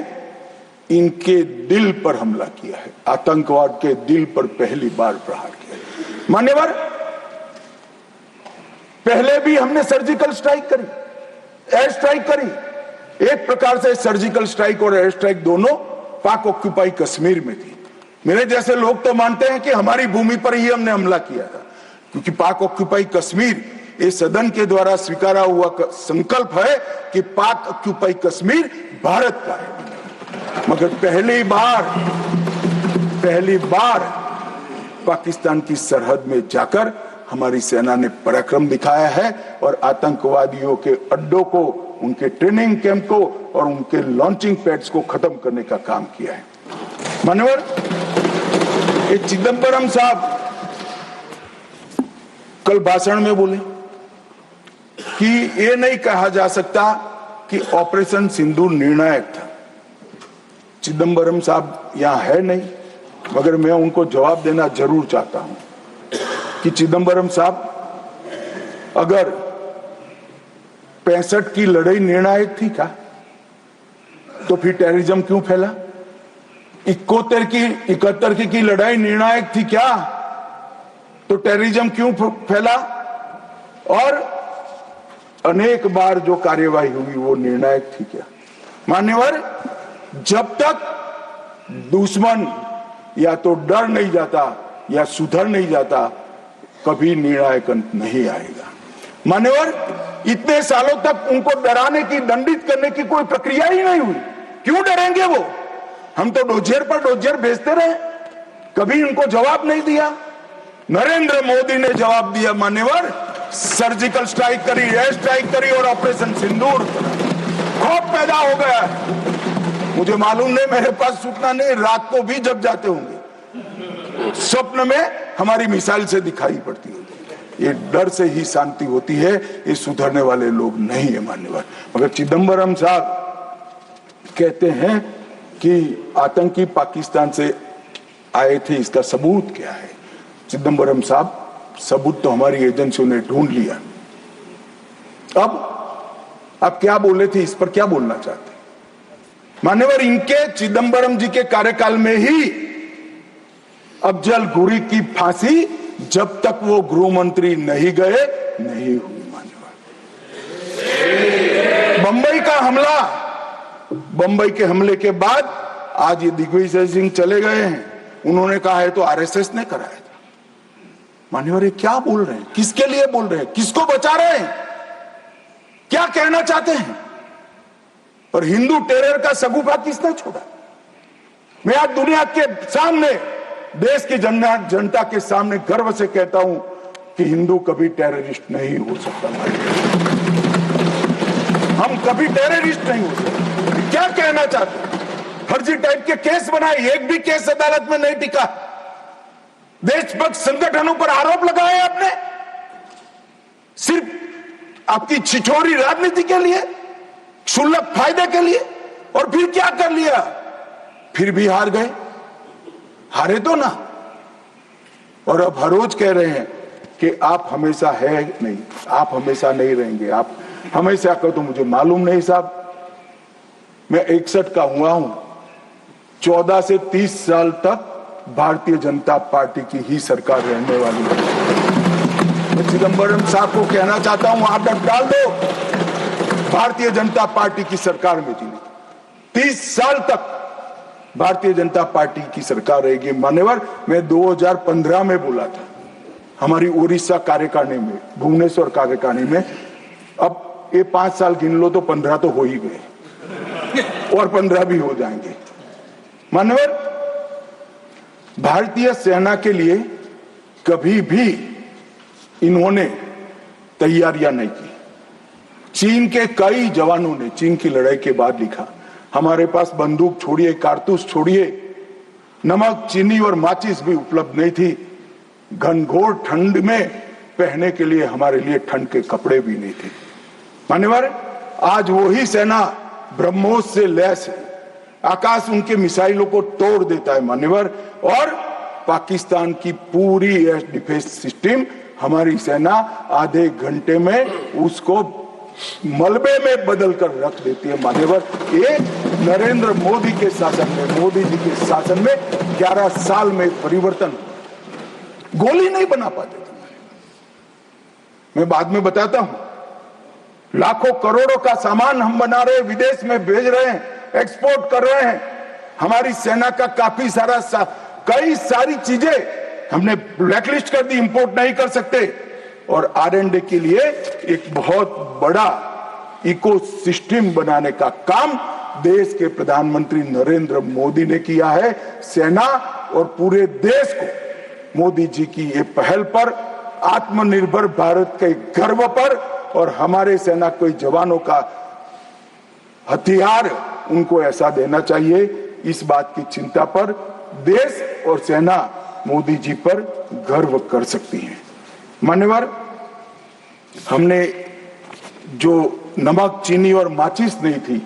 इनके दिल पर हमला किया है, आतंकवाद के दिल पर पहली बार प्रहार किया है। मान्यवर, पहले भी हमने सर्जिकल स्ट्राइक करी, एयर स्ट्राइक करी। एक प्रकार से सर्जिकल स्ट्राइक और एयर स्ट्राइक दोनों पाक ऑक्यूपाई कश्मीर में थी। मेरे जैसे लोग तो मानते हैं कि हमारी भूमि पर ही हमने हमला किया था, क्योंकि पाक ऑक्यूपाई कश्मीर इस सदन के द्वारा स्वीकारा हुआ संकल्प है कि पाक ऑक्यूपाई कश्मीर भारत का है। मगर पहली बार पाकिस्तान की सरहद में जाकर हमारी सेना ने पराक्रम दिखाया है और आतंकवादियों के अड्डों को, उनके ट्रेनिंग कैंप को और उनके लॉन्चिंग पैड्स को खत्म करने का काम किया है। मान्यवर, ये चिदंबरम साहब कल भाषण में बोले कि ये नहीं कहा जा सकता कि ऑपरेशन सिंदूर निर्णायक था। चिदंबरम साहब यहां है नहीं, मगर मैं उनको जवाब देना जरूर चाहता हूं कि चिदंबरम साहब, अगर 65 की लड़ाई निर्णायक थी क्या, तो फिर टेररिज्म क्यों फैला? 71 की लड़ाई निर्णायक थी क्या, तो टेररिज्म क्यों फैला? और अनेक बार जो कार्यवाही हुई वो निर्णायक थी क्या? मान्यवर, जब तक दुश्मन या तो डर नहीं जाता या सुधर नहीं जाता, कभी निर्णायक अंत नहीं आएगा। मान्यवर, इतने सालों तक उनको डराने की, दंडित करने की कोई प्रक्रिया ही नहीं हुई। क्यों डरेंगे वो? हम तो डोजियर पर डोजियर भेजते रहे, कभी उनको जवाब नहीं दिया। नरेंद्र मोदी ने जवाब दिया। मान्यवर, सर्जिकल स्ट्राइक करी, एयर स्ट्राइक करी और ऑपरेशन सिंदूर, खौफ पैदा हो गया। मुझे मालूम नहीं, मेरे पास सूचना नहीं, रात को भी जब जाते होंगे स्वप्न में हमारी मिसाइल से दिखाई पड़ती होती है। ये डर से ही शांति होती है, ये सुधरने वाले लोग नहीं है। मान्यवर, मगर चिदंबरम साहब कहते हैं कि आतंकी पाकिस्तान से आए थे, इसका सबूत क्या है? चिदंबरम साहब, सबूत तो हमारी एजेंसियों ने ढूंढ लिया। अब आप क्या बोले थे, इस पर क्या बोलना चाहते? मान्यवर, इनके चिदंबरम जी के कार्यकाल में ही अफजल गुरी की फांसी जब तक वो गृह मंत्री नहीं गए नहीं हुई। मान्यवर, बंबई के हमले के बाद आज ये दिग्विजय सिंह चले गए हैं, उन्होंने कहा है तो आरएसएस ने कराया था। मान्यवर, ये क्या बोल रहे हैं? किसके लिए बोल रहे हैं? किसको बचा रहे हैं? क्या कहना चाहते हैं? और हिंदू टेरर का सगुफा किसने छोड़ा? मैं आज दुनिया के सामने, देश की जनता के सामने गर्व से कहता हूं कि हिंदू कभी टेररिस्ट नहीं हो सकता। हम कभी टेररिस्ट नहीं हो सकते। क्या कहना चाहते हैं? फर्जी टाइप के केस बनाए, एक भी केस अदालत में नहीं टिका। देशभक्त संगठनों पर आरोप लगाए आपने, सिर्फ आपकी छिछोरी राजनीति के लिए, क्षुल्लक फायदे के लिए। और फिर क्या कर लिया? फिर भी हार गए। हारे तो ना, और अब हर रोज कह रहे हैं कि आप हमेशा है नहीं, आप हमेशा नहीं रहेंगे, आप हमेशा का तो मुझे मालूम नहीं साहब। मैं 61 का हुआ हूं, 14 से 30 साल तक भारतीय जनता पार्टी की ही सरकार रहने वाली है। मैं चिदंबरम साहब को कहना चाहता हूं, वहां पर डाल दो, भारतीय जनता पार्टी की सरकार में जीने 30 साल तक भारतीय जनता पार्टी की सरकार रहेगी। मान्यवर, मैं 2015 में बोला था हमारी उड़ीसा कार्यकारिणी में, भुवनेश्वर कार्यकारिणी में। अब ये 5 साल गिन लो तो 15 तो हो ही गए और 15 भी हो जाएंगे। मान्यवर, भारतीय सेना के लिए कभी भी इन्होंने तैयारियां नहीं की। चीन के कई जवानों ने चीन की लड़ाई के बाद लिखा, हमारे पास बंदूक छोड़िए, कारतूस छोड़िए, नमक, चीनी और माचिस भी उपलब्ध नहीं थी। घनघोर ठंड में पहनने के लिए हमारे लिए ठंड के कपड़े भी नहीं थे। मान्यवर, आज वही सेना ब्रह्मोस से लैस है, आकाश उनके मिसाइलों को तोड़ देता है मान्यवर, और पाकिस्तान की पूरी एयर डिफेंस सिस्टम हमारी सेना आधे घंटे में उसको मलबे में बदल कर रख देती है मान्यवर। ये नरेंद्र मोदी के शासन में, मोदी जी के शासन में 11 साल में परिवर्तन। गोली नहीं बना पाते थे, मैं बाद में बताता हूं। लाखों करोड़ों का सामान हम बना रहे, विदेश में भेज रहे हैं, एक्सपोर्ट कर रहे हैं। हमारी सेना का काफी सारा कई सारी चीजें हमने ब्लैकलिस्ट कर दी, इंपोर्ट नहीं कर सकते। और R&D के लिए एक बहुत बड़ा इकोसिस्टम बनाने का काम देश के प्रधानमंत्री नरेंद्र मोदी ने किया है। सेना और पूरे देश को मोदी जी की ये पहल पर, आत्मनिर्भर भारत के गर्व पर, और हमारे सेना के जवानों का हथियार उनको ऐसा देना चाहिए, इस बात की चिंता पर देश और सेना मोदी जी पर गर्व कर सकती है। मान्यवर, हमने जो नमक, चीनी और माचिस नहीं थी,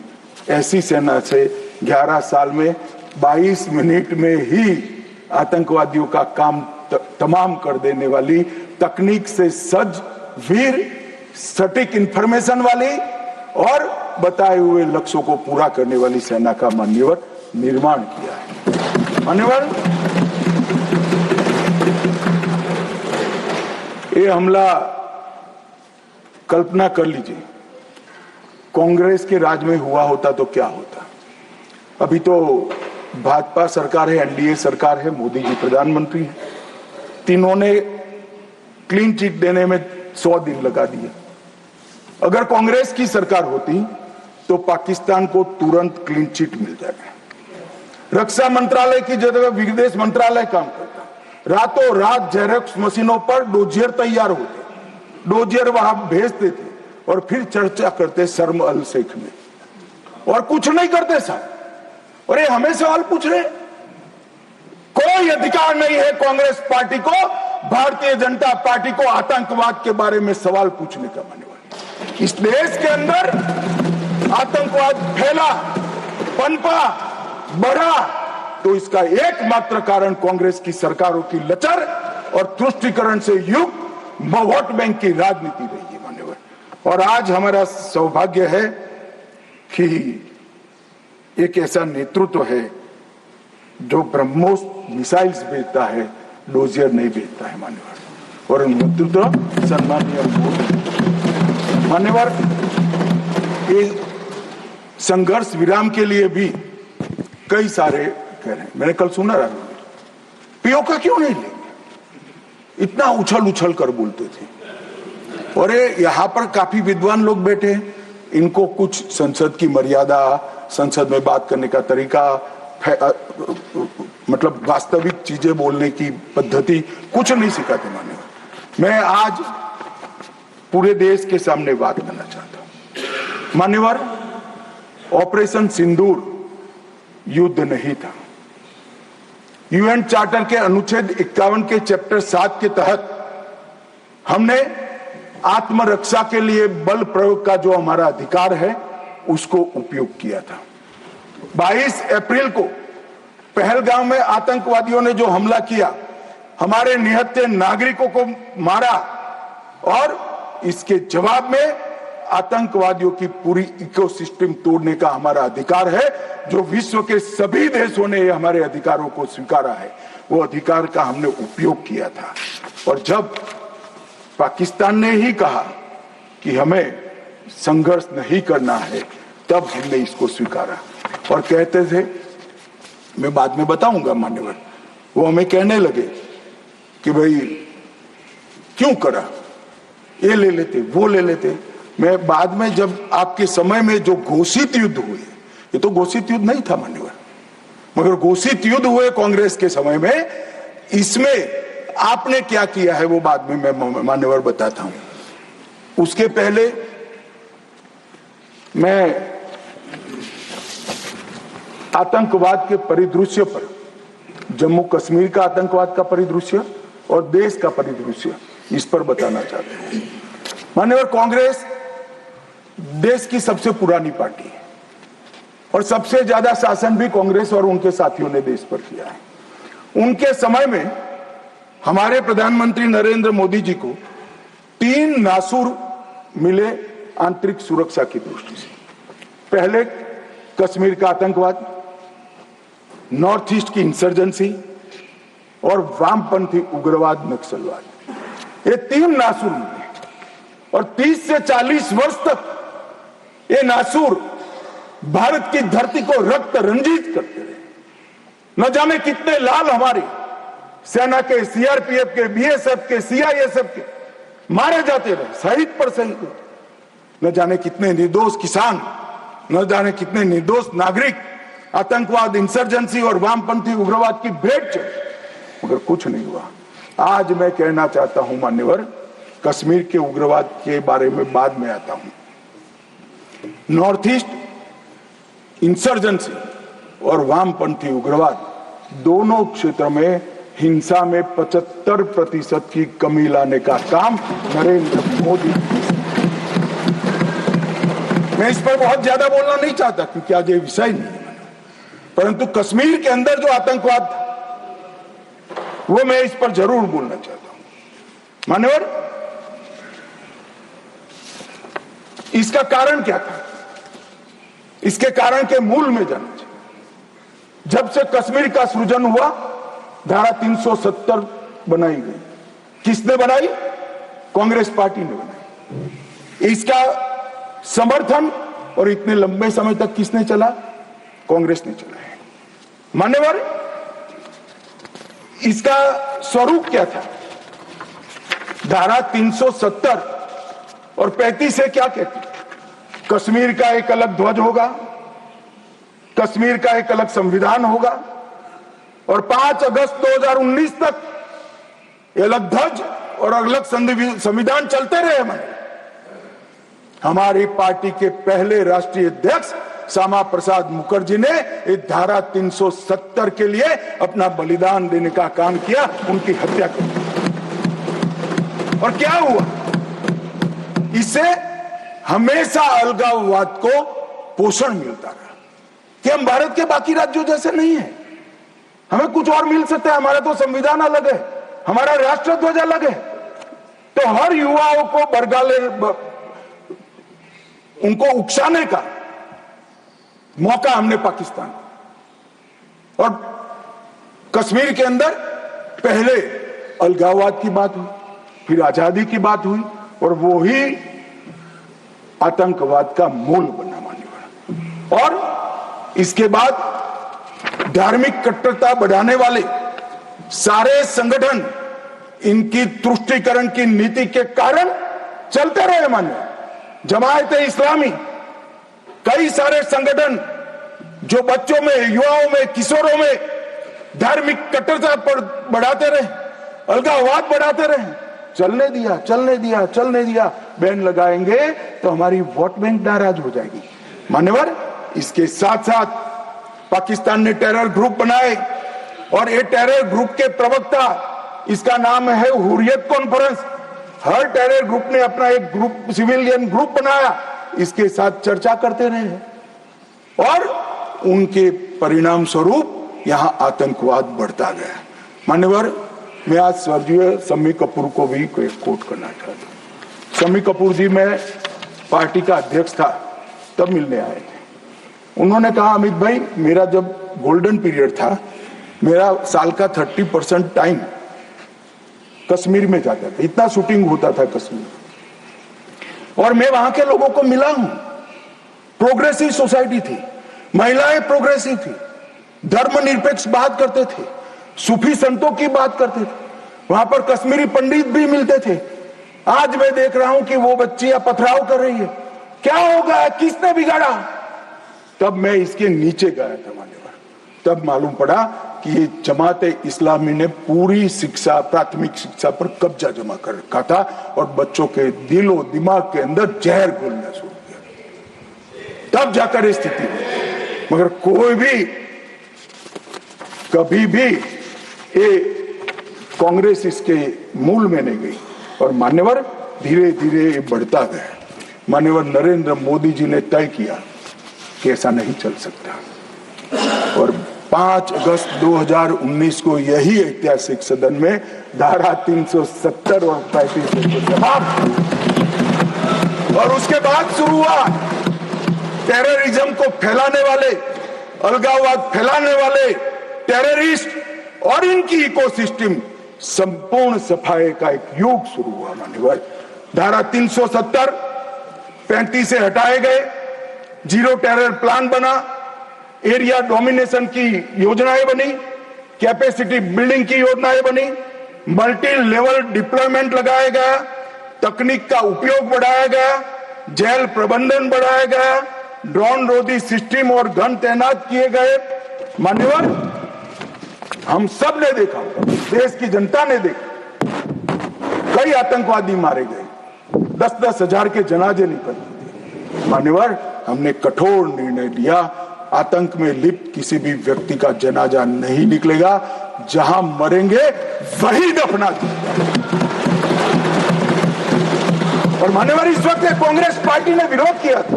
ऐसी सेना से 11 साल में 22 मिनट में ही आतंकवादियों का काम तमाम कर देने वाली, तकनीक से सज्ज, वीर, सटीक इंफॉर्मेशन वाली और बताए हुए लक्ष्यों को पूरा करने वाली सेना का मान्यवर निर्माण किया है। मान्यवर, ये हमला, कल्पना कर लीजिए कांग्रेस के राज में हुआ होता तो क्या होता। अभी तो भाजपा सरकार है, NDA सरकार है, मोदी जी प्रधानमंत्री है, तीनों ने क्लीन चिट देने में 100 दिन लगा दिए। अगर कांग्रेस की सरकार होती तो पाकिस्तान को तुरंत क्लीन चिट मिल जाएगा। रक्षा मंत्रालय की जगह विदेश मंत्रालय काम करता, रातों रात जेरॉक्स मशीनों पर डोजियर तैयार होते, डोजियर वहां भेजते थे और फिर चर्चा करते शर्म अल शेख में, और कुछ नहीं करते साहब। और ये हमें सवाल पूछ रहे, कोई अधिकार नहीं है कांग्रेस पार्टी को, भारतीय जनता पार्टी को आतंकवाद के बारे में सवाल पूछने का। मान्यवर, इस देश के अंदर आतंकवाद फैला, पनपा, बढ़ा, तो इसका एकमात्र कारण कांग्रेस की सरकारों की लचर और तुष्टीकरण से युक्त वोट बैंक की राजनीति रही है मान्यवर। और आज हमारा सौभाग्य है कि एक ऐसा नेतृत्व है जो ब्रह्मोस मिसाइल्स भेजता है, डोजियर नहीं भेजता है मान्यवर, और नेतृत्व सम्मानीय मोदी। मान्यवर, ये संघर्ष विराम के लिए भी कई सारे कह रहे हैं। मैंने कल सुना रहा, पीओके क्यों नहीं लेंगे, इतना उछल उछल कर बोलते थे। और यहाँ पर काफी विद्वान लोग बैठे हैं, इनको कुछ संसद की मर्यादा, संसद में बात करने का तरीका, मतलब वास्तविक चीजें बोलने की पद्धति कुछ नहीं सिखाते मान्यवर। मैं आज पूरे देश के सामने बात करना चाहता हूं। मान्यवर, ऑपरेशन सिंदूर युद्ध नहीं था। UN चार्टर के अनुच्छेद 51 के चैप्टर 7 के तहत हमने आत्मरक्षा के लिए बल प्रयोग का जो हमारा अधिकार है उसको उपयोग किया था। 22 अप्रैल को पहलगाम में आतंकवादियों ने जो हमला किया, हमारे निहत्थे नागरिकों को मारा, और इसके जवाब में आतंकवादियों की पूरी इकोसिस्टम तोड़ने का हमारा अधिकार है, जो विश्व के सभी देशों ने हमारे अधिकारों को स्वीकारा है। वो अधिकार का हमने उपयोग किया था। और जब पाकिस्तान ने ही कहा कि हमें संघर्ष नहीं करना है, तब हमने इसको स्वीकारा। और कहते थे, मैं बाद में बताऊंगा मान्यवर, वो हमें कहने लगे कि भाई क्यों करा, ये ले लेते वो ले लेते। मैं बाद में जब आपके समय में जो घोषित युद्ध हुए, ये तो घोषित युद्ध नहीं था मान्यवर, मगर घोषित युद्ध हुए कांग्रेस के समय में, इसमें आपने क्या किया है वो बाद में मैं मान्यवर बताता हूं। उसके पहले मैं आतंकवाद के परिदृश्य पर, जम्मू कश्मीर का आतंकवाद का परिदृश्य और देश का परिदृश्य, इस पर बताना चाहते हैं। मान्यवर, कांग्रेस देश की सबसे पुरानी पार्टी है और सबसे ज्यादा शासन भी कांग्रेस और उनके साथियों ने देश पर किया है। उनके समय में हमारे प्रधानमंत्री नरेंद्र मोदी जी को 3 नासूर मिले आंतरिक सुरक्षा की दृष्टि से। पहले कश्मीर का आतंकवाद, नॉर्थ ईस्ट की इंसर्जेंसी और वामपंथी उग्रवाद नक्सलवाद, ये 3 नासूर मिले और 30 से 40 वर्ष तक ये नासूर भारत की धरती को रक्त रंजित करते रहे। न जाने कितने लाल हमारी सेना के, सीआरपीएफ के, बीएसएफ के, सीआईएसएफ के मारे जाते रहे, शहीद पर शहीद। न जाने कितने निर्दोष किसान, न जाने कितने निर्दोष नागरिक आतंकवाद, इंसर्जेंसी और वामपंथी उग्रवाद की भेंट चढ़े, मगर कुछ नहीं हुआ। आज मैं कहना चाहता हूं मान्यवर, कश्मीर के उग्रवाद के बारे में बाद में आता हूं। नॉर्थ ईस्ट इंसर्जेंसी और वामपंथी उग्रवाद दोनों क्षेत्र में हिंसा में 75% की कमी लाने का काम नरेंद्र मोदी। मैं इस पर बहुत ज्यादा बोलना नहीं चाहता क्योंकि आज ये विषय नहीं है, परंतु कश्मीर के अंदर जो आतंकवाद था वो मैं इस पर जरूर बोलना चाहता हूं। मान्यवर, इसका कारण क्या था, इसके कारण के मूल में जाना चाहिए। जब से कश्मीर का सृजन हुआ, धारा 370 बनाई गई। किसने बनाई? कांग्रेस पार्टी ने बनाई। इसका समर्थन और इतने लंबे समय तक किसने चला? कांग्रेस ने चला है। मान्यवर, इसका स्वरूप क्या था? धारा 370 और 35 से क्या कहती? कश्मीर का एक अलग ध्वज होगा, कश्मीर का एक अलग संविधान होगा और 5 अगस्त 2019 तक ये अलग ध्वज और अलग संविधान चलते रहे। हमारी पार्टी के पहले राष्ट्रीय अध्यक्ष श्यामा प्रसाद मुखर्जी ने इस धारा 370 के लिए अपना बलिदान देने का काम किया, उनकी हत्या कर दी। और क्या हुआ? इससे हमेशा अलगाववाद को पोषण मिलता रहा कि हम भारत के बाकी राज्यों जैसे नहीं है, हमें कुछ और मिल सकता है, हमारा तो संविधान अलग है, हमारा राष्ट्रध्वज अलग है। तो हर युवाओं को बरगाले, उनको उकसाने का मौका हमने पाकिस्तान, और कश्मीर के अंदर पहले अलगाववाद की बात हुई, फिर आजादी की बात हुई और वो ही आतंकवाद का मूल बना मान्यवर। और इसके बाद धार्मिक कट्टरता बढ़ाने वाले सारे संगठन इनकी तुष्टीकरण की नीति के कारण चलते रहे। मान्य जमायत इस्लामी, कई सारे संगठन जो बच्चों में, युवाओं में, किशोरों में धार्मिक कट्टरता पर बढ़ाते रहे, अलगाववाद बढ़ाते रहे, चलने दिया, चलने दिया, चलने दिया। बैन लगाएंगे तो हमारी वोट बैंक नाराज हो जाएगी। मान्यवर, इसके साथ साथ पाकिस्तान ने टेरर ग्रुप बनाए और ये टेरर ग्रुप के प्रवक्ता, इसका नाम है हुर्रियत कॉन्फ्रेंस। हर टेरर ग्रुप ने अपना एक ग्रुप, सिविलियन ग्रुप बनाया, इसके साथ चर्चा करते रहे और उनके परिणाम स्वरूप यहां आतंकवाद बढ़ता गया। मान्यवर, मैं आज स्वर्गीय शम्मी कपूर को भी कोट करना चाहता हूं। शम्मी कपूर जी, मैं पार्टी का अध्यक्ष था तब मिलने आए थे। उन्होंने कहा, अमित भाई, मेरा जब गोल्डन पीरियड था, मेरा साल का 30% टाइम कश्मीर में जाता था, इतना शूटिंग होता था कश्मीर। और मैं वहां के लोगों को मिला हूं। प्रोग्रेसिव सोसाइटी थी, महिलाएं प्रोग्रेसिव थी, धर्मनिरपेक्ष बात करते थे, सूफी संतों की बात करते थे, वहां पर कश्मीरी पंडित भी मिलते थे। आज मैं देख रहा हूं कि वो बच्चियां पथराव कर रही है। क्या होगा, किसने बिगाड़ा? तब मैं इसके नीचे गया था मान्यवर, तब मालूम पड़ा कि ये जमात इस्लामी ने पूरी शिक्षा, प्राथमिक शिक्षा पर कब्जा जमा कर रखा था और बच्चों के दिलो दिमाग के अंदर जहर घोलना शुरू किया। तब जाकर ये स्थिति हुई। मगर कोई भी कभी भी ये कांग्रेस इसके मूल में नहीं गई और मान्यवर धीरे धीरे ये बढ़ता गया। मान्यवर नरेंद्र मोदी जी ने तय किया कि ऐसा नहीं चल सकता और 5 अगस्त 2019 को यही ऐतिहासिक सदन में धारा 370 और 35 समाप्त, और उसके बाद शुरू हुआ टेररिज्म को फैलाने वाले, अलगाववाद फैलाने वाले टेररिस्ट और इनकी इकोसिस्टम संपूर्ण सफाई का एक युग शुरू हुआ मान्यवर। धारा 370 35 से हटाए गए, जीरो टेरर प्लान बना, एरिया डोमिनेशन की योजनाएं बनी, कैपेसिटी बिल्डिंग की योजनाएं बनी, मल्टी लेवल डिप्लॉयमेंट लगाया गया, तकनीक का उपयोग बढ़ाया गया, जेल प्रबंधन बढ़ाया गया, ड्रोन रोधी सिस्टम और गन तैनात किए गए। मान्यवर हम सब ने देखा, देश की जनता ने देखा, कई आतंकवादी मारे गए, 10-10 हजार के जनाजे निकलते थे। मान्यवर हमने कठोर निर्णय लिया, आतंक में लिप्त किसी भी व्यक्ति का जनाजा नहीं निकलेगा, जहां मरेंगे वही दफना दिया। और मान्यवर इस वक्त कांग्रेस पार्टी ने विरोध किया था,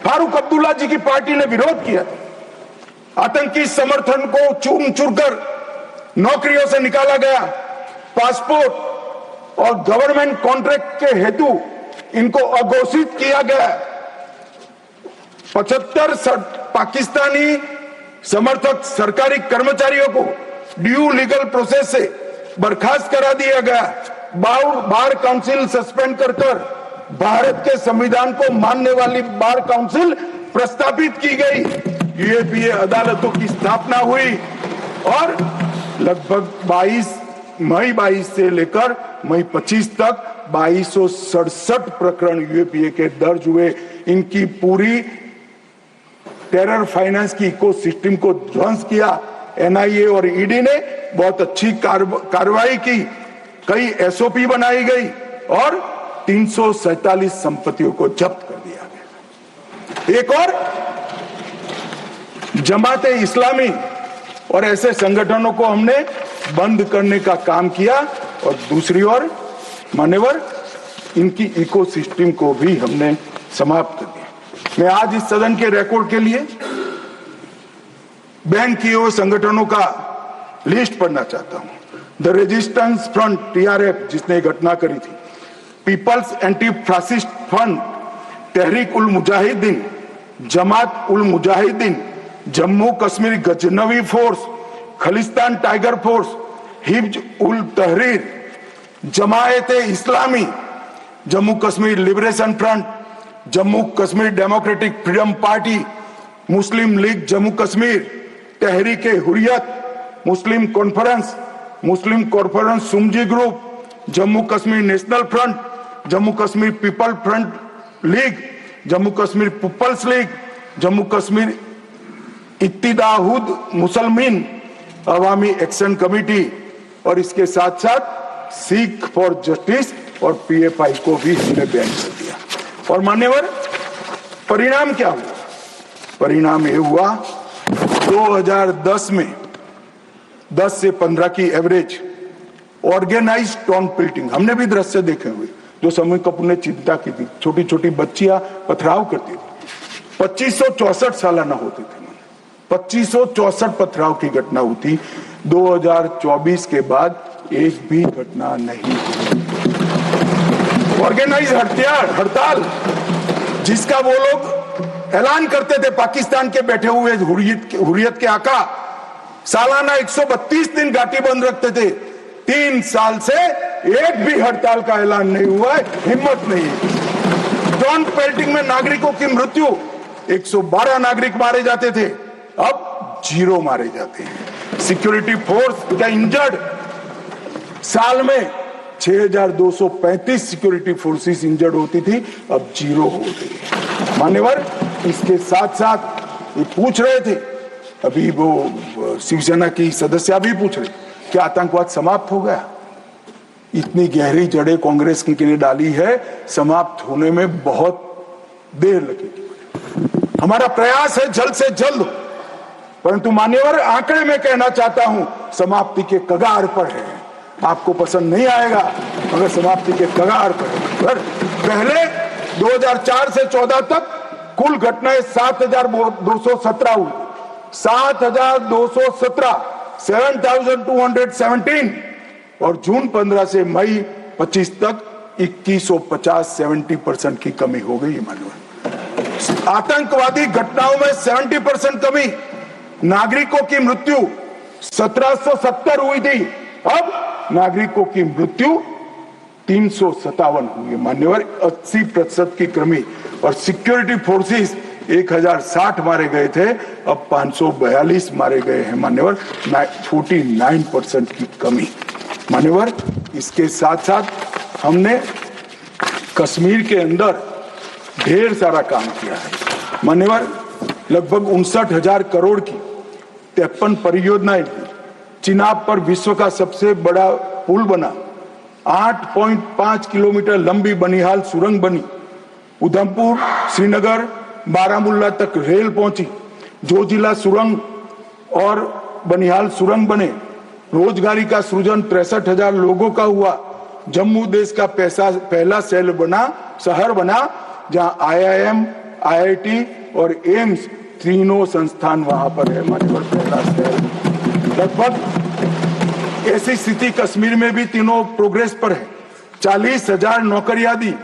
फारूक अब्दुल्ला जी की पार्टी ने विरोध किया था। आतंकी समर्थन को चूर चूर कर नौकरियों से निकाला गया, पासपोर्ट और गवर्नमेंट कॉन्ट्रैक्ट के हेतु इनको अघोषित किया गया। 75 पाकिस्तानी समर्थक सरकारी कर्मचारियों को ड्यू लीगल प्रोसेस से बर्खास्त करा दिया गया। बार काउंसिल सस्पेंड कर भारत के संविधान को मानने वाली बार काउंसिल प्रस्तापित की गई। यूएपीए अदालतों की स्थापना हुई और लगभग मई 22 से लेकर मई 25 तक 2267 प्रकरण यूएपीए के दर्ज हुए। इनकी पूरी टेरर फाइनेंस की इकोसिस्टम को ध्वंस किया। एनआईए और ईडी ने बहुत अच्छी कार्रवाई की, कई एसओपी बनाई गई और 347 संपत्तियों को जब्त कर दिया गया। एक और जमात इस्लामी और ऐसे संगठनों को हमने बंद करने का काम किया और दूसरी ओर मान्यवर इनकी इकोसिस्टम को भी हमने समाप्त कर दिया। मैं आज इस सदन के रिकॉर्ड के लिए बैन किए हुए संगठनों का लिस्ट पढ़ना चाहता हूं। द रेजिस्टेंस फ्रंट टीआरएफ जिसने घटना करी थी, People's Anti Fascist Front, Tehreek ul Mujahideen, Jamaat ul Mujahideen, Jammu Kashmir Ghaznavi Force, Khalistan Tiger Force, हिब्ज ul Tahrir, Jamaat Islami, Jammu Kashmir Liberation Front, Jammu Kashmir Democratic Freedom Party, Muslim League Jammu Kashmir, Tehreek Hurriyat, Muslim Conference Sumji Group, Jammu Kashmir National Front, Jammu Kashmir People Front League, Jammu Kashmir People's League, Jammu Kashmir Ittehad Musalman Awami Action Committee और इसके साथ साथ सिख फॉर जस्टिस और पीएफआई को भी हमने बैन कर दिया। और मान्यवर परिणाम क्या हुआ? परिणाम ये हुआ 2010 में 10 से 15 की एवरेज ऑर्गेनाइज टाउन प्लिटिंग हमने भी दृश्य देखे हुए, जो समय कपूर ने चिंता की थी। छोटी छोटी बच्चियां पथराव करती थी, 2564 सालाना होते थे। 2564 पथराव की घटना हुई। 2024 के बाद एक भी घटना नहीं हुई। ऑर्गेनाइज हड़ताल जिसका वो लोग ऐलान करते थे, पाकिस्तान के बैठे हुए हुर्रियत के आका सालाना 132 दिन घाटी बंद रखते थे। 3 साल से एक भी हड़ताल का ऐलान नहीं हुआ है, हिम्मत नहीं है। जॉन पेल्टिंग में नागरिकों की मृत्यु, 112 नागरिक मारे जाते थे, अब 0 मारे जाते हैं। सिक्योरिटी फोर्स का इंजर्ड, साल में 6235 सिक्योरिटी फोर्सेस इंजर्ड होती थी, अब 0 हो गई। मान्यवर, इसके साथ साथ ये पूछ रहे थे, अभी वो शिवसेना की सदस्य भी पूछ रहे, क्या आतंकवाद समाप्त हो गया? इतनी गहरी जड़ें कांग्रेस के लिए डाली है, समाप्त होने में बहुत देर लगेगी। हमारा प्रयास है जल्द से जल्द, परंतु मान्यवर आंकड़े में कहना चाहता हूं, समाप्ति के कगार पर है। आपको पसंद नहीं आएगा मगर समाप्ति के कगार पर है। पहले 2004 से 14 तक कुल घटनाएं 7217 हुई, 7217, 7217, और जून 15 से मई 25 तक 2150, 70% की कमी हो गई। मानव आतंकवादी घटनाओं में 70% कमी, नागरिकों की मृत्यु 1770 हुई थी, अब नागरिकों की मृत्यु 357 हुई है। मान्यवर, 80% की कमी, और सिक्योरिटी फोर्सेस 1060 मारे गए थे, अब 542 मारे गए हैं। मान्यवर, 49% की कमी। मान्यवर, इसके साथ साथ हमने कश्मीर के अंदर ढेर सारा काम किया है। मान्यवर, लगभग 59,000 करोड़ की 53 परियोजनाएं, चिनाब पर विश्व का सबसे बड़ा पुल बना, 8.5 किलोमीटर लंबी बनिहाल सुरंग बनी, उधमपुर, श्रीनगर, बारामूला तक रेल पहुंची, जोजिला सुरंग और बनिहाल सुरंग बने, रोजगारी का सृजन 63,000 लोगों का हुआ, जम्मू देश का पहला शहर बना जहां IIM, IIT और एम्स तीनों संस्थान वहां पर है। मान्यवर, पहला शहर। लगभग ऐसी स्थिति कश्मीर में भी तीनों प्रोग्रेस पर है। 40,000 नौकरियां दी,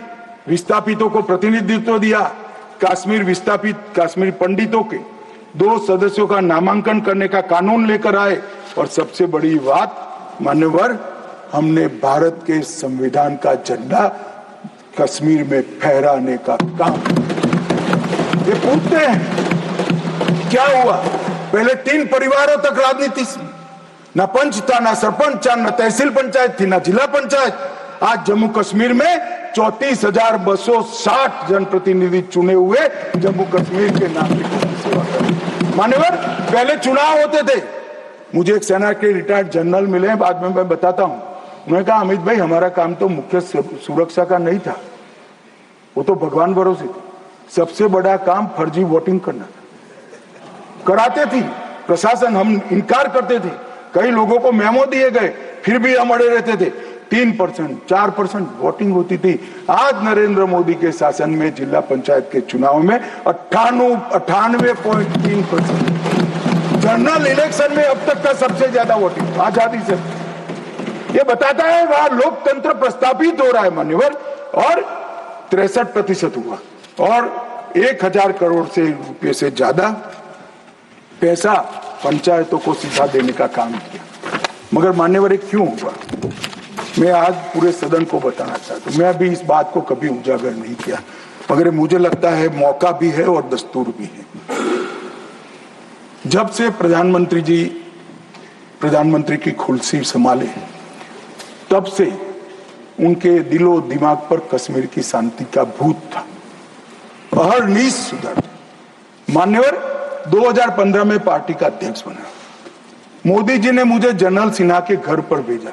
विस्थापितों को प्रतिनिधित्व दिया, कश्मीर विस्थापित कश्मीर पंडितों के 2 सदस्यों का नामांकन करने का कानून लेकर आए, और सबसे बड़ी बात मान्यवर, हमने भारत के संविधान का झंडा कश्मीर में फहराने का काम। ये पूछते हैं क्या हुआ? पहले 3 परिवारों तक राजनीति, ना पंच था, ना सरपंच था, ना तहसील पंचायत थी, ना जिला पंचायत। आज जम्मू कश्मीर में 34,260 जनप्रतिनिधि चुने हुए जम्मू कश्मीर के नागरिकों की सेवा कर। मान्यवर, पहले चुनाव होते थे। मुझे एक सेना के रिटायर्ड जनरल मिले, बाद में मैं बताता हूं। उन्होंने कहा, अमित भाई, हमारा काम तो मुख्य सुरक्षा का नहीं था, वो तो भगवान भरोसे थे। सबसे बड़ा काम फर्जी वोटिंग करना था। कराते थी प्रशासन, हम इनकार करते थे। कई लोगों को मेमो दिए गए, फिर भी हम अड़े रहते थे। 3%, 4% वोटिंग होती थी। आज नरेंद्र मोदी के शासन में जिला पंचायत के चुनाव में 98.3%। जनरल इलेक्शन में अब तक का सबसे ज्यादा वोटिंग आजादी से। ये बताता है वहां लोकतंत्र प्रस्थापित हो रहा है। मान्यवर, और 63% हुआ, और 1,000 करोड़ से रुपये से ज्यादा पैसा पंचायतों को सीधा देने का काम किया। मगर मान्यवर, क्यों हुआ, मैं आज पूरे सदन को बताना चाहता हूं। मैं अभी इस बात को कभी उजागर नहीं किया, मगर मुझे लगता है मौका भी है और दस्तूर भी है। जब से प्रधानमंत्री की कुर्सी संभाले, तब से उनके दिलो दिमाग पर कश्मीर की शांति का भूत था। अहरनीश सुधर। मान्यवर, 2015 में पार्टी का अध्यक्ष बना। मोदी जी ने मुझे जनरल सिन्हा के घर पर भेजा।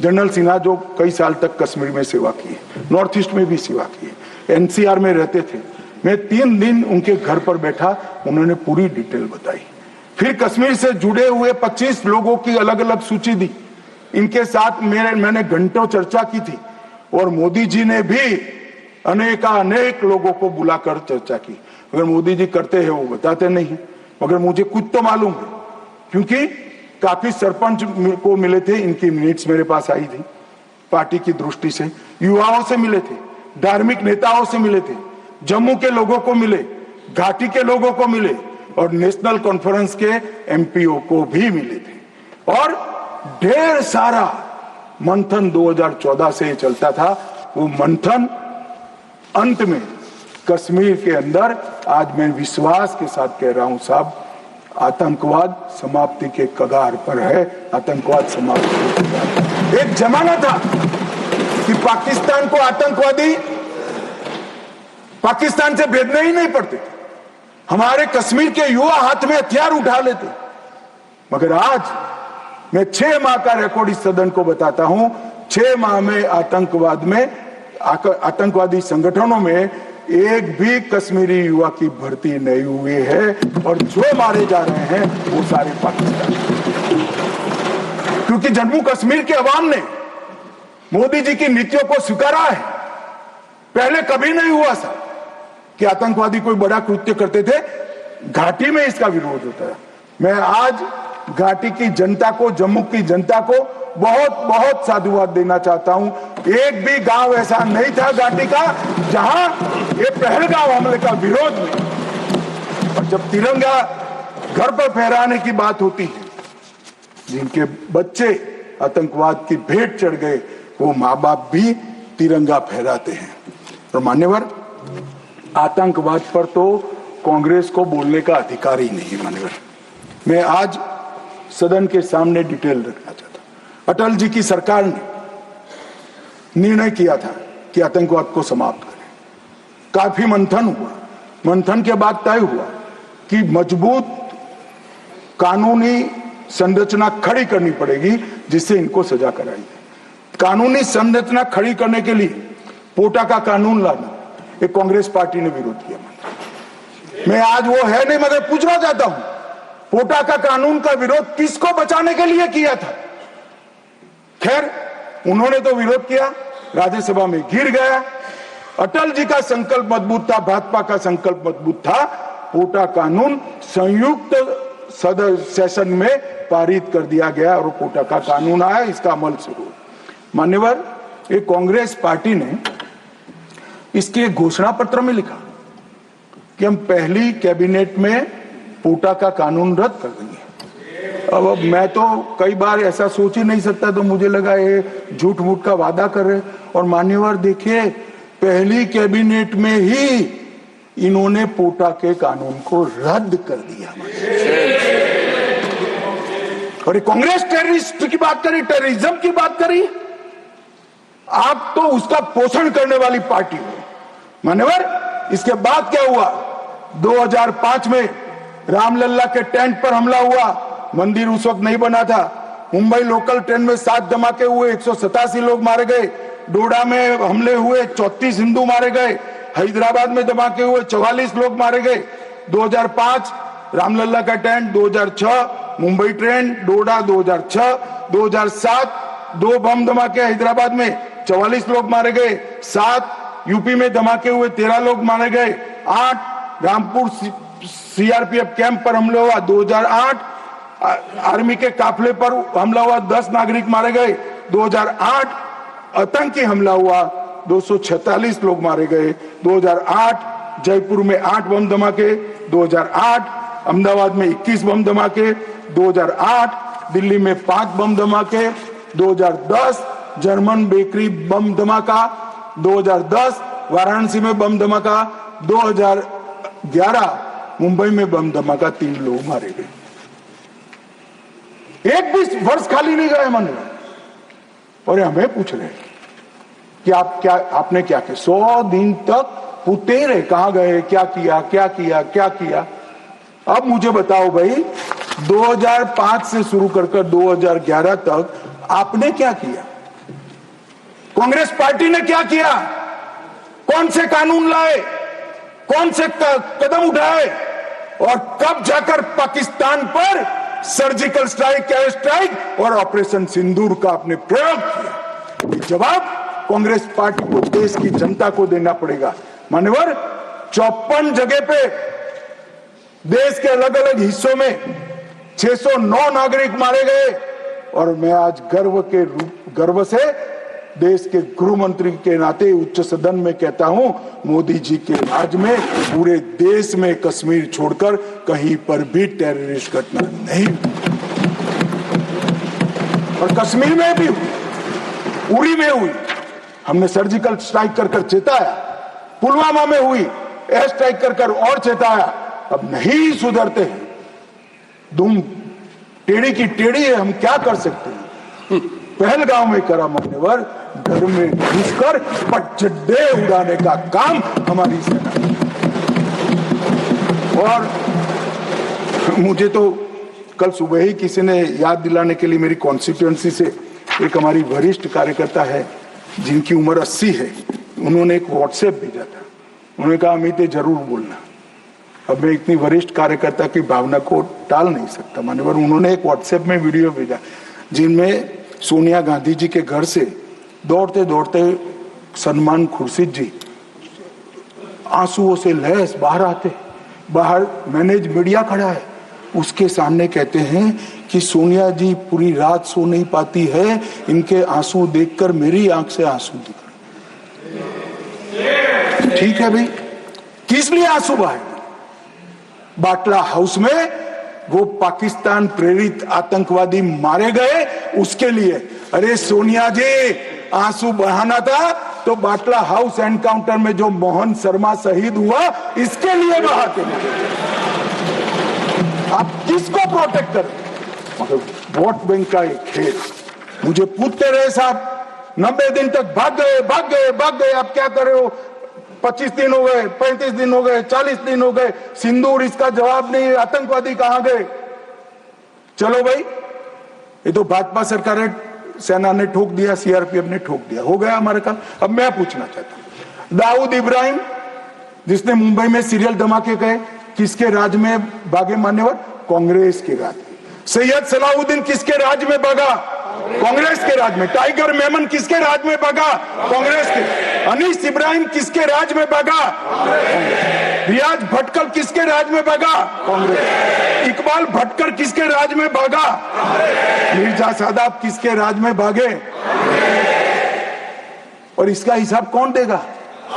जनरल सिन्हा जो कई साल तक कश्मीर में सेवा की है, नॉर्थ ईस्ट में भी सेवा की है, NCR में रहते थे। मैं 3 दिन उनके घर पर बैठा, उन्होंने पूरी डिटेल बताई। फिर कश्मीर से जुड़े हुए 25 लोगों की अलग अलग सूची दी। इनके साथ मैंने घंटों चर्चा की थी, और मोदी जी ने भी अनेक लोगों को बुलाकर चर्चा की। अगर मोदी जी करते हैं, वो बताते नहीं है, मगर मुझे कुछ तो मालूम है, क्योंकि काफी सरपंच को मिले थे। इनकी मिनट्स मेरे पास आई थी। पार्टी की दृष्टि से युवाओं से मिले थे, धार्मिक नेताओं से मिले थे, जम्मू के लोगों को मिले, घाटी के लोगों को मिले, और नेशनल कॉन्फ्रेंस के MPO को भी मिले थे। और ढेर सारा मंथन 2014 से चलता था, वो मंथन अंत में कश्मीर के अंदर आज मैं विश्वास के साथ कह रहा हूं साहब, आतंकवाद समाप्ति के कगार पर है। आतंकवाद समाप्ति के कगार पर। एक जमाना था कि पाकिस्तान को आतंकवादी पाकिस्तान से भेजने ही नहीं पड़ते थे, हमारे कश्मीर के युवा हाथ में हथियार उठा लेते। मगर आज मैं 6 माह का रिकॉर्ड इस सदन को बताता हूं, 6 माह में आतंकवादी संगठनों में एक भी कश्मीरी युवा की भर्ती नहीं हुई है, और जो मारे जा रहे हैं वो सारे पाकिस्तान। क्योंकि जम्मू कश्मीर के अवाम ने मोदी जी की नीतियों को स्वीकारा है। पहले कभी नहीं हुआ सा कि आतंकवादी कोई बड़ा कृत्य करते थे, घाटी में इसका विरोध होता है। मैं आज घाटी की जनता को, जम्मू की जनता को बहुत बहुत साधुवाद देना चाहता हूं। एक भी गांव ऐसा नहीं था घाटी का जहां ये पहलगाम हमले का विरोध नहीं। और जब तिरंगा घर पर फहराने की बात होती है, जिनके बच्चे आतंकवाद की भेंट चढ़ गए, वो माँ बाप भी तिरंगा फहराते हैं। और मान्यवर, आतंकवाद पर तो कांग्रेस को बोलने का अधिकार ही नहीं है। मान्यवर, मैं आज सदन के सामने डिटेल रखना चाहता हूं। अटल जी की सरकार ने निर्णय किया था कि आतंकवाद को समाप्त करें। काफी मंथन हुआ, मंथन के बाद तय हुआ कि मजबूत कानूनी संरचना खड़ी करनी पड़ेगी जिससे इनको सजा कराई जाए। कानूनी संरचना खड़ी करने के लिए पोटा का कानून लाना, एक कांग्रेस पार्टी ने विरोध किया। मैं आज वो है नहीं, मगर पूछना चाहता हूं, पोटा का कानून का विरोध किसको बचाने के लिए किया था? खैर, उन्होंने तो विरोध किया, राज्यसभा में गिर गया। अटल जी का संकल्प मजबूत था, भाजपा का संकल्प मजबूत था। पोटा कानून संयुक्त सदन सेशन में पारित कर दिया गया और पोटा का कानून आया, इसका अमल शुरू। मान्यवर, एक कांग्रेस पार्टी ने इसके घोषणा पत्र में लिखा कि हम पहली कैबिनेट में पोटा का कानून रद्द कर देंगे। अब मैं तो कई बार ऐसा सोच ही नहीं सकता, तो मुझे लगा ये झूठ मूठ का वादा कर रहे। और मान्यवर देखिए, पहली कैबिनेट में ही इन्होंने पोटा के कानून को रद्द कर दिया। और कांग्रेस टेररिस्ट की बात करी, टेररिज्म की बात करी, आप तो उसका पोषण करने वाली पार्टी हो। मान्यवर, इसके बाद क्या हुआ? 2005 में रामलल्ला के टेंट पर हमला हुआ। मंदिर उस वक्त नहीं बना था। मुंबई लोकल ट्रेन में 7 धमाके हुए, 187 लोग मारे गए। डोडा में हमले हुए, 34 हिंदू मारे गए। हैदराबाद में धमाके हुए, 44 लोग मारे गए। 2005 रामलल्ला का टेंट, 2006 मुंबई ट्रेन, डोडा 2006, 2007 2 बम धमाके हैदराबाद में, 44 लोग मारे गए। 7 यूपी में धमाके हुए, 13 लोग मारे गए। 8 रामपुर सीआरपीएफ कैंप पर हमला हुआ। 2008 आर्मी के काफिले पर हमला हुआ, 10 नागरिक मारे गए। 2008 आतंकी हमला हुआ, 246 लोग मारे गए। 2008 जयपुर में 8 बम धमाके। 2008 अहमदाबाद में 21 बम धमाके। 2008 दिल्ली में 5 बम धमाके। 2010 जर्मन बेकरी बम धमाका। 2010 वाराणसी में बम धमाका। 2011 मुंबई में बम धमाका, 3 लोग मारे गए। एक भी वर्ष खाली नहीं गए मन में। और हमें पूछ रहे कि आपने क्या किया? 100 दिन तक पूछते ही रहे, कहां गए, क्या किया, क्या किया, क्या किया। अब मुझे बताओ भाई, 2005 से शुरू कर 2011 तक आपने क्या किया? कांग्रेस पार्टी ने क्या किया? कौन से कानून लाए, कौन से कदम उठाए, और कब जाकर पाकिस्तान पर सर्जिकल स्ट्राइक, एयर स्ट्राइक और ऑपरेशन सिंदूर का आपने प्रयोग किया? जवाब कांग्रेस पार्टी को, देश की जनता को देना पड़ेगा। मान्यवर, 54 जगह पे देश के अलग अलग हिस्सों में 609 नागरिक मारे गए। और मैं आज गर्व से देश के गृह मंत्री के नाते उच्च सदन में कहता हूं, मोदी जी के राज में पूरे देश में कश्मीर छोड़कर कहीं पर भी टेररिस्ट घटना नहीं हुई। और कश्मीर में भी उरी में हुई, हमने सर्जिकल स्ट्राइक कर चेताया, पुलवामा में हुई एयर स्ट्राइक कर और चेताया, अब नहीं सुधरते हैं। दुम टेढ़ी की टेढ़ी है, हम क्या कर सकते हैं। पहलगांव में करा मान्यवर, घर में घुसकर पटचड्डे उड़ाने का काम हमारी सेना। और मुझे तो कल सुबह ही किसी ने याद दिलाने के लिए, मेरी कॉन्स्टिट्यूएंसी से एक हमारी वरिष्ठ कार्यकर्ता है जिनकी उम्र 80 है, उन्होंने एक व्हाट्सएप भेजा था। उन्होंने कहा अमित जरूर बोलना। अब मैं इतनी वरिष्ठ कार्यकर्ता की भावना को टाल नहीं सकता मान्यवर। उन्होंने एक व्हाट्सएप में वीडियो भेजा जिनमें सोनिया गांधी जी के घर से दौड़ते दौड़ते सलमान खुर्शीद जी आंसुओं से लहस बाहर आते, बाहर मैनेज मीडिया खड़ा है, उसके सामने कहते हैं कि सोनिया जी पूरी रात सो नहीं पाती है, इनके आंसू देखकर मेरी आंख से आंसू दिख रहे। ठीक है भाई, किस लिए आंसू बहाए? बाटला हाउस में वो पाकिस्तान प्रेरित आतंकवादी मारे गए, उसके लिए। अरे सोनिया जी, आंसू बहाना था तो बाटला हाउस एनकाउंटर में जो मोहन शर्मा शहीद हुआ, इसके लिए बहाते हैं। आप किसको प्रोटेक्ट करें? मतलब वोट बैंक का एक खेल। मुझे पूछते रहे साहब, 90 दिन तक भाग गए, आप क्या कर रहे हो? 25 दिन हो गए, 35 दिन हो गए, 40 दिन हो गए, सिंदूर इसका जवाब नहीं, आतंकवादी कहां गए? चलो भाई, ये तो भाजपा सरकार है, सेना ने ठोक दिया, सीआरपीएफ ने ठोक दिया, हो गया हमारे काम। अब मैं पूछना चाहता हूं, दाऊद इब्राहिम जिसने मुंबई में सीरियल धमाके गए, किसके राज में भागे मान्यवर? कांग्रेस के राज में। सैयद सलाउद्दीन किसके राज में भागा? कांग्रेस के राज में। टाइगर मेमन किसके राज में भागा? कांग्रेस के। अनीस इब्राहिम किसके राज में भागा? रियाज भटकल किसके राज में भागा? कांग्रेस। इकबाल भटकर किसके राज में भागा? मिर्जा सादाब किसके राज में भागे? और इसका हिसाब कौन देगा?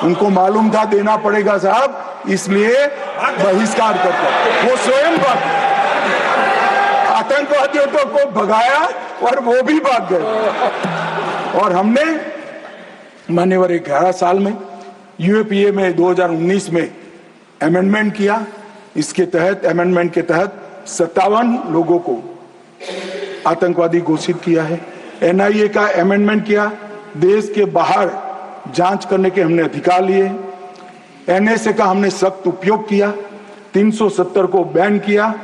उनको मालूम था देना पड़ेगा साहब, इसलिए बहिष्कार करते। वो स्वयं भागे, आतंकवादियों को भगाया और वो भी भाग गए। और हमने मान्यवर 11 साल में यूएपीए में 2019 में अमेंडमेंट किया। इसके तहत, अमेंडमेंट के तहत 57 लोगों को आतंकवादी घोषित किया है। एनआईए का अमेंडमेंट किया, देश के बाहर जांच करने के हमने अधिकार लिए। एनएसए का हमने सख्त उपयोग किया, 370 को बैन किया,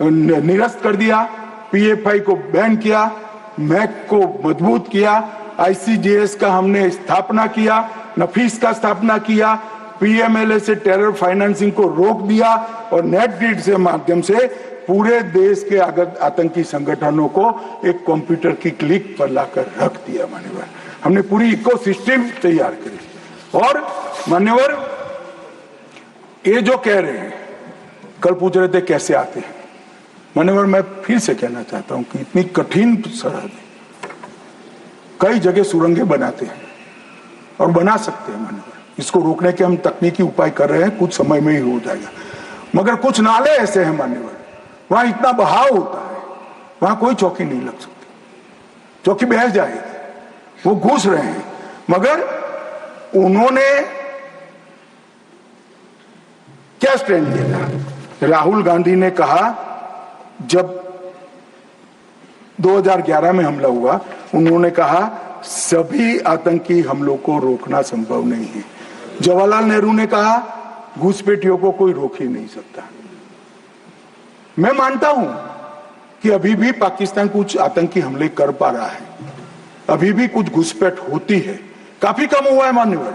निरस्त कर दिया, पीएफआई को बैन किया, मैक को मजबूत किया, आईसीजेएस का हमने स्थापना किया, नफीस का स्थापना किया, पीएमएलए से टेरर फाइनेंसिंग को रोक दिया और नेट ग्रिड से माध्यम से पूरे देश के आतंकी संगठनों को एक कंप्यूटर की क्लिक पर लाकर रख दिया मान्यवर। हमने पूरी इकोसिस्टम तैयार करी। और मान्यवर, ये जो कह रहे हैं, कल पूछ रहे थे कैसे आते हैं मान्यवर, मैं फिर से कहना चाहता हूं कि इतनी कठिन सरहद, कई जगह सुरंगें बनाते हैं और बना सकते हैं मान्यवर। इसको रोकने के हम तकनीकी उपाय कर रहे हैं, कुछ समय में ही हो जाएगा। मगर कुछ नाले ऐसे हैं मान्यवर, वहां इतना बहाव होता है, वहां कोई चौकी नहीं लग सकती, चौकी बह जाएगी। वो घुस रहे हैं, मगर उन्होंने क्या स्टैंड लिया था? राहुल गांधी ने कहा, जब 2011 में हमला हुआ, उन्होंने कहा सभी आतंकी हमलों को रोकना संभव नहीं है। जवाहरलाल नेहरू ने कहा घुसपैठियों को कोई रोक ही नहीं सकता। मैं मानता हूं कि अभी भी पाकिस्तान कुछ आतंकी हमले कर पा रहा है, अभी भी कुछ घुसपैठ होती है, काफी कम हुआ है मान्यवर।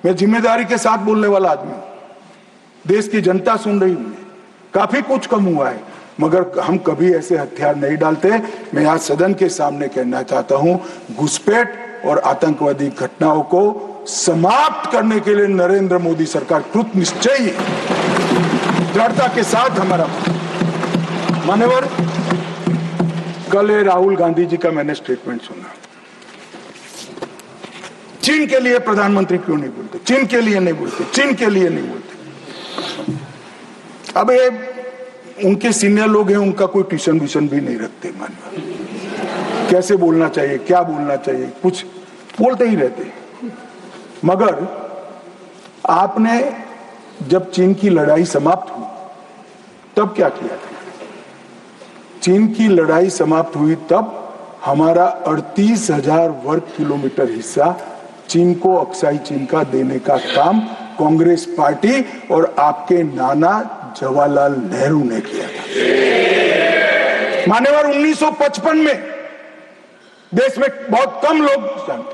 मैं जिम्मेदारी के साथ बोलने वाला आदमी हूं, देश की जनता सुन रही है, काफी कुछ कम हुआ है, मगर हम कभी ऐसे हथियार नहीं डालते। मैं आज सदन के सामने कहना चाहता हूं, घुसपैठ और आतंकवादी घटनाओं को समाप्त करने के लिए नरेंद्र मोदी सरकार कृत निश्चयी दृढ़ता के साथ हमारा मान्यवर। कल राहुल गांधी जी का मैंने स्टेटमेंट सुना, चीन के लिए प्रधानमंत्री क्यों नहीं बोलते, चीन के लिए नहीं बोलते, चीन के लिए नहीं बोलते। अब ये उनके सीनियर लोग हैं, उनका कोई ट्यूशन व्यूशन भी नहीं रखते मान्यवर। कैसे बोलना चाहिए, क्या बोलना चाहिए, कुछ बोलते ही रहते। मगर आपने जब चीन की लड़ाई समाप्त हुई तब क्या किया था? चीन की लड़ाई समाप्त हुई तब हमारा 38,000 वर्ग किलोमीटर हिस्सा चीन को अक्साई चीन का देने का काम कांग्रेस पार्टी और आपके नाना जवाहरलाल नेहरू ने किया था। मान्यवर 1955 में देश में बहुत कम लोग जानते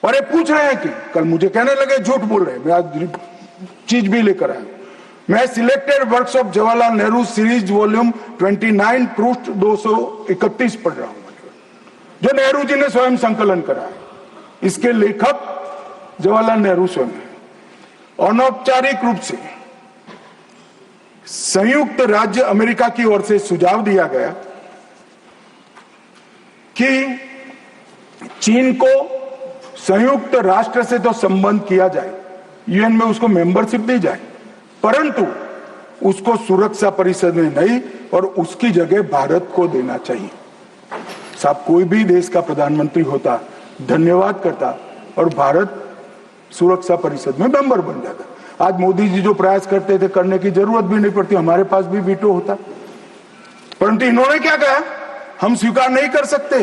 और ये पूछ रहे हैं कि कल मुझे कहने लगे झूठ बोल रहे हैं, मैं आज चीज भी लेकर आया। मैं selected works of Jawaharlal Nehru series volume 29 पृष्ठ 231 पढ़ रहा हूं, जो नेहरू जी ने स्वयं संकलन करा है। इसके लेखक जवाहरलाल नेहरू स्वयं है। अनौपचारिक रूप से संयुक्त राज्य अमेरिका की ओर से सुझाव दिया गया कि चीन को संयुक्त राष्ट्र से तो संबंध किया जाए, यूएन में उसको मेंबरशिप दी जाए, परंतु उसको सुरक्षा परिषद में नहीं और उसकी जगह भारत को देना चाहिए। साहब, कोई भी देश का प्रधानमंत्री होता धन्यवाद करता और भारत सुरक्षा परिषद में मेंबर बन जाता। आज मोदी जी जो प्रयास करते थे करने की जरूरत भी नहीं पड़ती, हमारे पास भी वीटो होता। परंतु इन्होंने क्या कहा, हम स्वीकार नहीं कर सकते।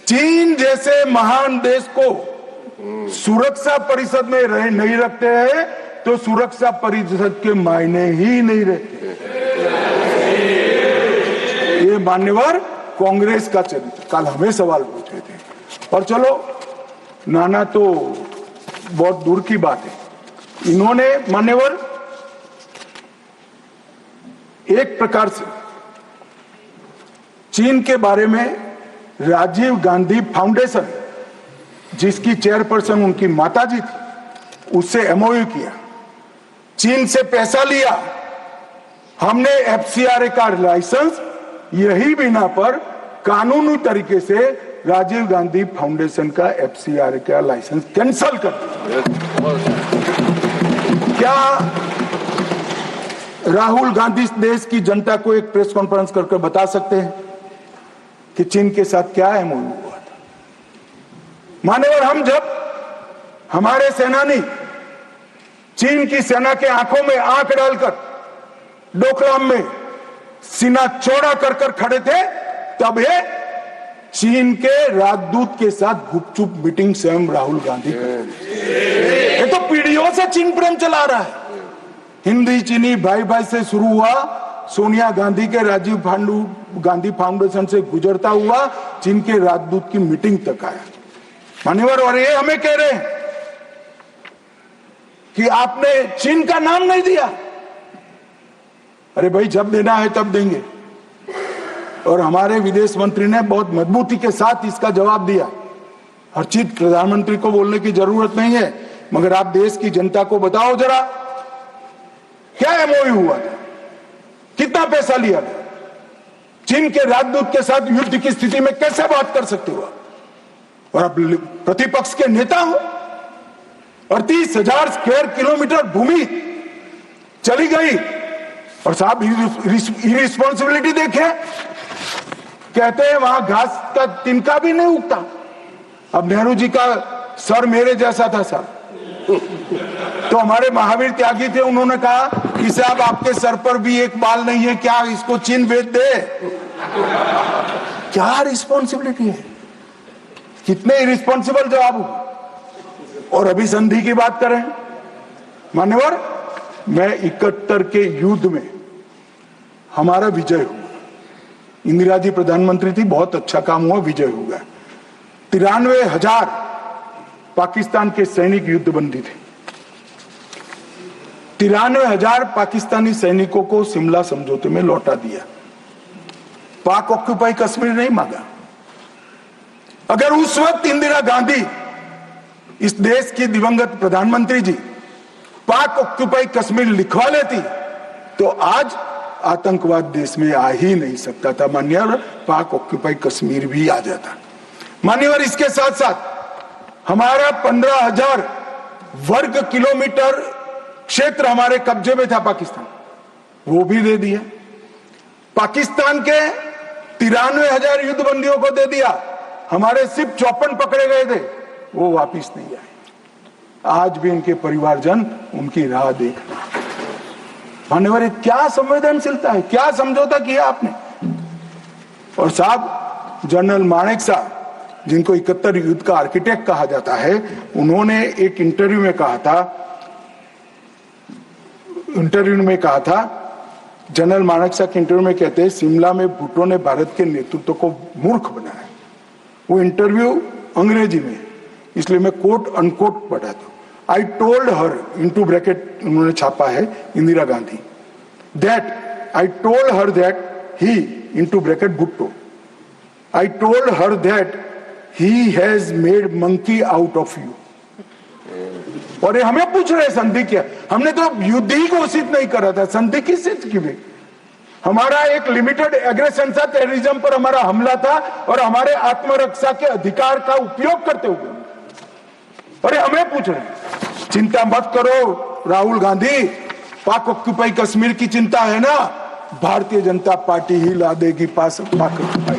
चीन जैसे महान देश को सुरक्षा परिषद में नहीं रखते हैं तो सुरक्षा परिषद के मायने ही नहीं रहते। ये मान्यवर कांग्रेस का चरित्र कल हमें सवाल पूछे थे। और चलो नाना तो बहुत दूर की बात है, इन्होंने मान्यवर एक प्रकार से चीन के बारे में राजीव गांधी फाउंडेशन, जिसकी चेयरपर्सन उनकी माताजी थी, उससे एमओयू किया, चीन से पैसा लिया, हमने एफसीआरए का लाइसेंस यही बिना पर कानूनी तरीके से राजीव गांधी फाउंडेशन का एफसीआरए का लाइसेंस कैंसिल कर दिया। क्या राहुल गांधी देश की जनता को एक प्रेस कॉन्फ्रेंस करके बता सकते हैं कि चीन के साथ क्या एमओयू हुआ था? मान्यवर, हम जब हमारे सेनानी चीन की सेना के आंखों में आंख डालकर डोकलाम में सीना चौड़ा कर कर खड़े थे, तब ये चीन के राजदूत के साथ गुपचुप मीटिंग स्वयं राहुल गांधी करते। ये तो पीढ़ियों से चीन प्रेम चला रहा है। हिंदी चीनी भाई भाई से शुरू हुआ, सोनिया गांधी के राजीव गांधी फाउंडेशन से गुजरता हुआ चीन के राजदूत की मीटिंग तक आया। मान्यवर, और ये हमें कह रहे हैं कि आपने चीन का नाम नहीं दिया। अरे भाई, जब देना है तब देंगे। और हमारे विदेश मंत्री ने बहुत मजबूती के साथ इसका जवाब दिया। हर चीज प्रधानमंत्री को बोलने की जरूरत नहीं है, मगर आप देश की जनता को बताओ जरा, क्या एमओयू हुआ था, कितना पैसा लिया था, चीन के राजदूत के साथ युद्ध की स्थिति में कैसे बात कर सकते हो? और आप प्रतिपक्ष के नेता हो और 30,000 स्क्वायर किलोमीटर भूमि चली गई। और साहब, इरिस्पॉन्सिबिलिटी देखे, कहते हैं वहां घास का तिनका भी नहीं उगता। अब नेहरू जी का सर मेरे जैसा था साहब, तो हमारे महावीर त्यागी थे, उन्होंने कहा कि साहब आपके सर पर भी एक बाल नहीं है, क्या इसको चीन बेच दे? क्या रिस्पॉन्सिबिलिटी है? कितने इरिस्पॉन्सिबल जवाब हो। और अभी संधि की बात करें मान्यवर, मैं 71 के युद्ध में हमारा विजय हुआ, इंदिरा जी प्रधानमंत्री थी, बहुत अच्छा काम हुआ, विजय हुआ। 93,000 पाकिस्तान के सैनिक युद्धबंदी थे। 93,000 पाकिस्तानी सैनिकों को शिमला समझौते में लौटा दिया। पाक ऑक्यूपाई कश्मीर नहीं मांगा। अगर उस वक्त इंदिरा गांधी, इस देश की दिवंगत प्रधानमंत्री जी, पाक ऑक्यूपाई कश्मीर लिखवा लेती तो आज आतंकवाद देश में आ ही नहीं सकता था। मान्यवर, पाक ऑक्यूपाई कश्मीर भी आ जाता। मान्यवर, इसके साथ साथ हमारा 15,000 वर्ग किलोमीटर क्षेत्र हमारे कब्जे में था पाकिस्तान, वो भी दे दिया। पाकिस्तान के 93,000 युद्ध बंदियों को दे दिया, हमारे सिर्फ 54 पकड़े गए थे, वो वापिस नहीं आए। आज भी इनके परिवारजन उनकी राह देख रहे हैं। मान्यवर, क्या संवेदनशीलता है, क्या समझौता किया आपने। और साहब, जनरल मानेक साहब, जिनको 71 युद्ध का आर्किटेक्ट कहा जाता है, उन्होंने एक इंटरव्यू में कहा था, जनरल मानेक साहब के इंटरव्यू में कहते हैं, शिमला में भुट्टो ने भारत के नेतृत्व को मूर्ख बनाया। वो इंटरव्यू अंग्रेजी में, इसलिए मैं कोट अनकोट पढ़ा था। I told her, into bracket उन्होंने छापा है Indira Gandhi, that I told her that he, into bracket Bhutto, I told her that he has made monkey out of you. और ये हमें पूछ रहे संधि क्या, हमने तो युद्ध ही घोषित नहीं करा था, संधि किस चीज की भी। हमारा एक लिमिटेड एग्रेशन था, टेररिज्म पर हमारा हमला था, और हमारे आत्मरक्षा के अधिकार का उपयोग करते हुए, और हमें पूछ रहे हैं। चिंता मत करो राहुल गांधी, पाक ऑक्युपाई कश्मीर की चिंता है ना, भारतीय जनता पार्टी ही ला देगी पाक ऑक्युपाई।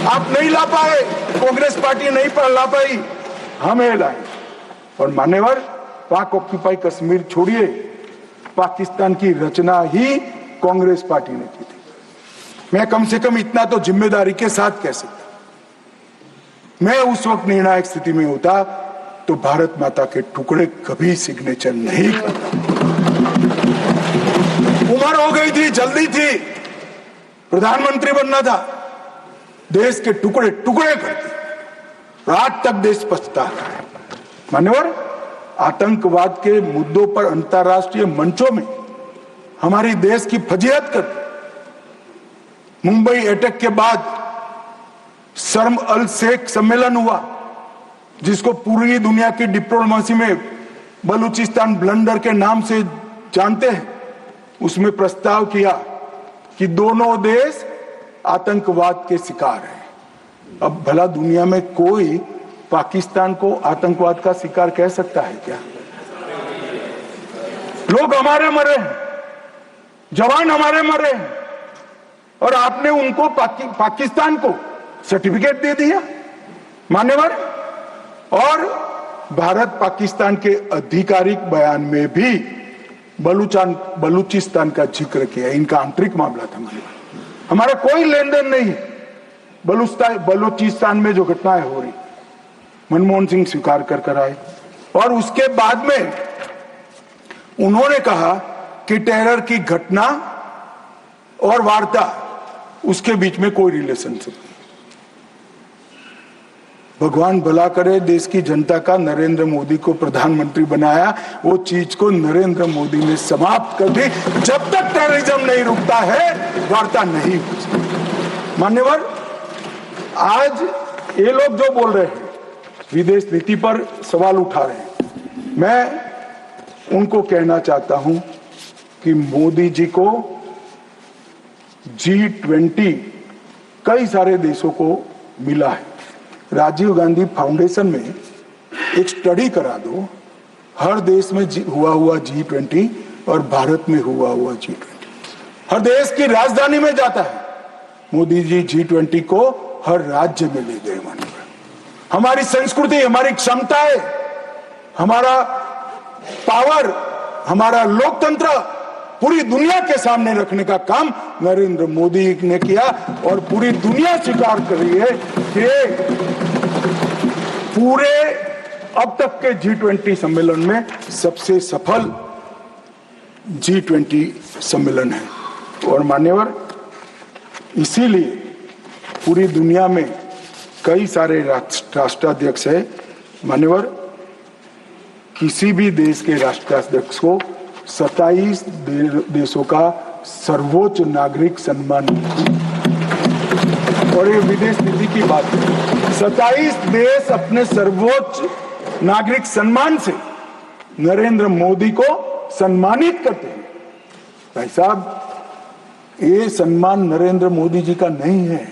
आप नहीं ला पाए, कांग्रेस पार्टी नहीं ला पाई, हमें लाए। और मान्यवर, पाक ऑक्युपाई कश्मीर छोड़िए, पाकिस्तान की रचना ही कांग्रेस पार्टी ने की थी। मैं कम से कम इतना तो जिम्मेदारी के साथ कह सकता, मैं उस वक्त निर्णायक स्थिति में होता तो भारत माता के टुकड़े कभी सिग्नेचर नहीं करता। उम्र हो गई थी, जल्दी थी, प्रधानमंत्री बनना था, देश के टुकड़े टुकड़े करते, आज तक देश पछता है। मान्यवर, आतंकवाद के मुद्दों पर अंतर्राष्ट्रीय मंचों में हमारी देश की फजीहत कर, मुंबई अटैक के बाद शर्म अल शेख सम्मेलन हुआ, जिसको पूरी दुनिया की डिप्लोमेसी में बलूचिस्तान ब्लंडर के नाम से जानते हैं। उसमें प्रस्ताव किया कि दोनों देश आतंकवाद के शिकार हैं। अब भला दुनिया में कोई पाकिस्तान को आतंकवाद का शिकार कह सकता है क्या? लोग हमारे मरे हैं, जवान हमारे मरे हैं, और आपने उनको पाकिस्तान को सर्टिफिकेट दे दिया। मान्यवर, और भारत पाकिस्तान के आधिकारिक बयान में भी बलूचिस्तान का जिक्र किया। इनका आंतरिक मामला था। मान्यवर, हमारा कोई लेन देन नहीं है बलूचिस्तान में जो घटनाएं हो रही। मनमोहन सिंह स्वीकार कर आए, और उसके बाद में उन्होंने कहा कि टेरर की घटना और वार्ता, उसके बीच में कोई रिलेशनशिप नहीं। भगवान भला करे, देश की जनता का नरेंद्र मोदी को प्रधानमंत्री बनाया, वो चीज को नरेंद्र मोदी ने समाप्त कर दी। जब तक टेररिज्म नहीं रुकता है, वार्ता नहीं हो सकती। मान्यवर, आज ये लोग जो बोल रहे हैं, विदेश नीति पर सवाल उठा रहे हैं, मैं उनको कहना चाहता हूं कि मोदी जी को G20 कई सारे देशों को मिला है। राजीव गांधी फाउंडेशन में एक स्टडी करा दो, हर देश में हुआ G20 और भारत में हुआ G20। हर देश की राजधानी में जाता है। मोदी जी G20 को हर राज्य में ले गए। मानिए, हमारी संस्कृति, हमारी क्षमताएं, हमारा पावर, हमारा लोकतंत्र पूरी दुनिया के सामने रखने का काम नरेंद्र मोदी ने किया, और पूरी दुनिया स्वीकार कर रही है कि पूरे अब तक के G20 सम्मेलन में सबसे सफल G20 सम्मेलन है। और मान्यवर, इसीलिए पूरी दुनिया में कई सारे राष्ट्राध्यक्ष है। मान्यवर, किसी भी देश के राष्ट्राध्यक्ष को 27 देशों का सर्वोच्च नागरिक सम्मान, और ये विदेश नीति की बात है, 27 देश अपने सर्वोच्च नागरिक सम्मान से नरेंद्र मोदी को सम्मानित करते हैं। भाई साहब, ये सम्मान नरेंद्र मोदी जी का नहीं है,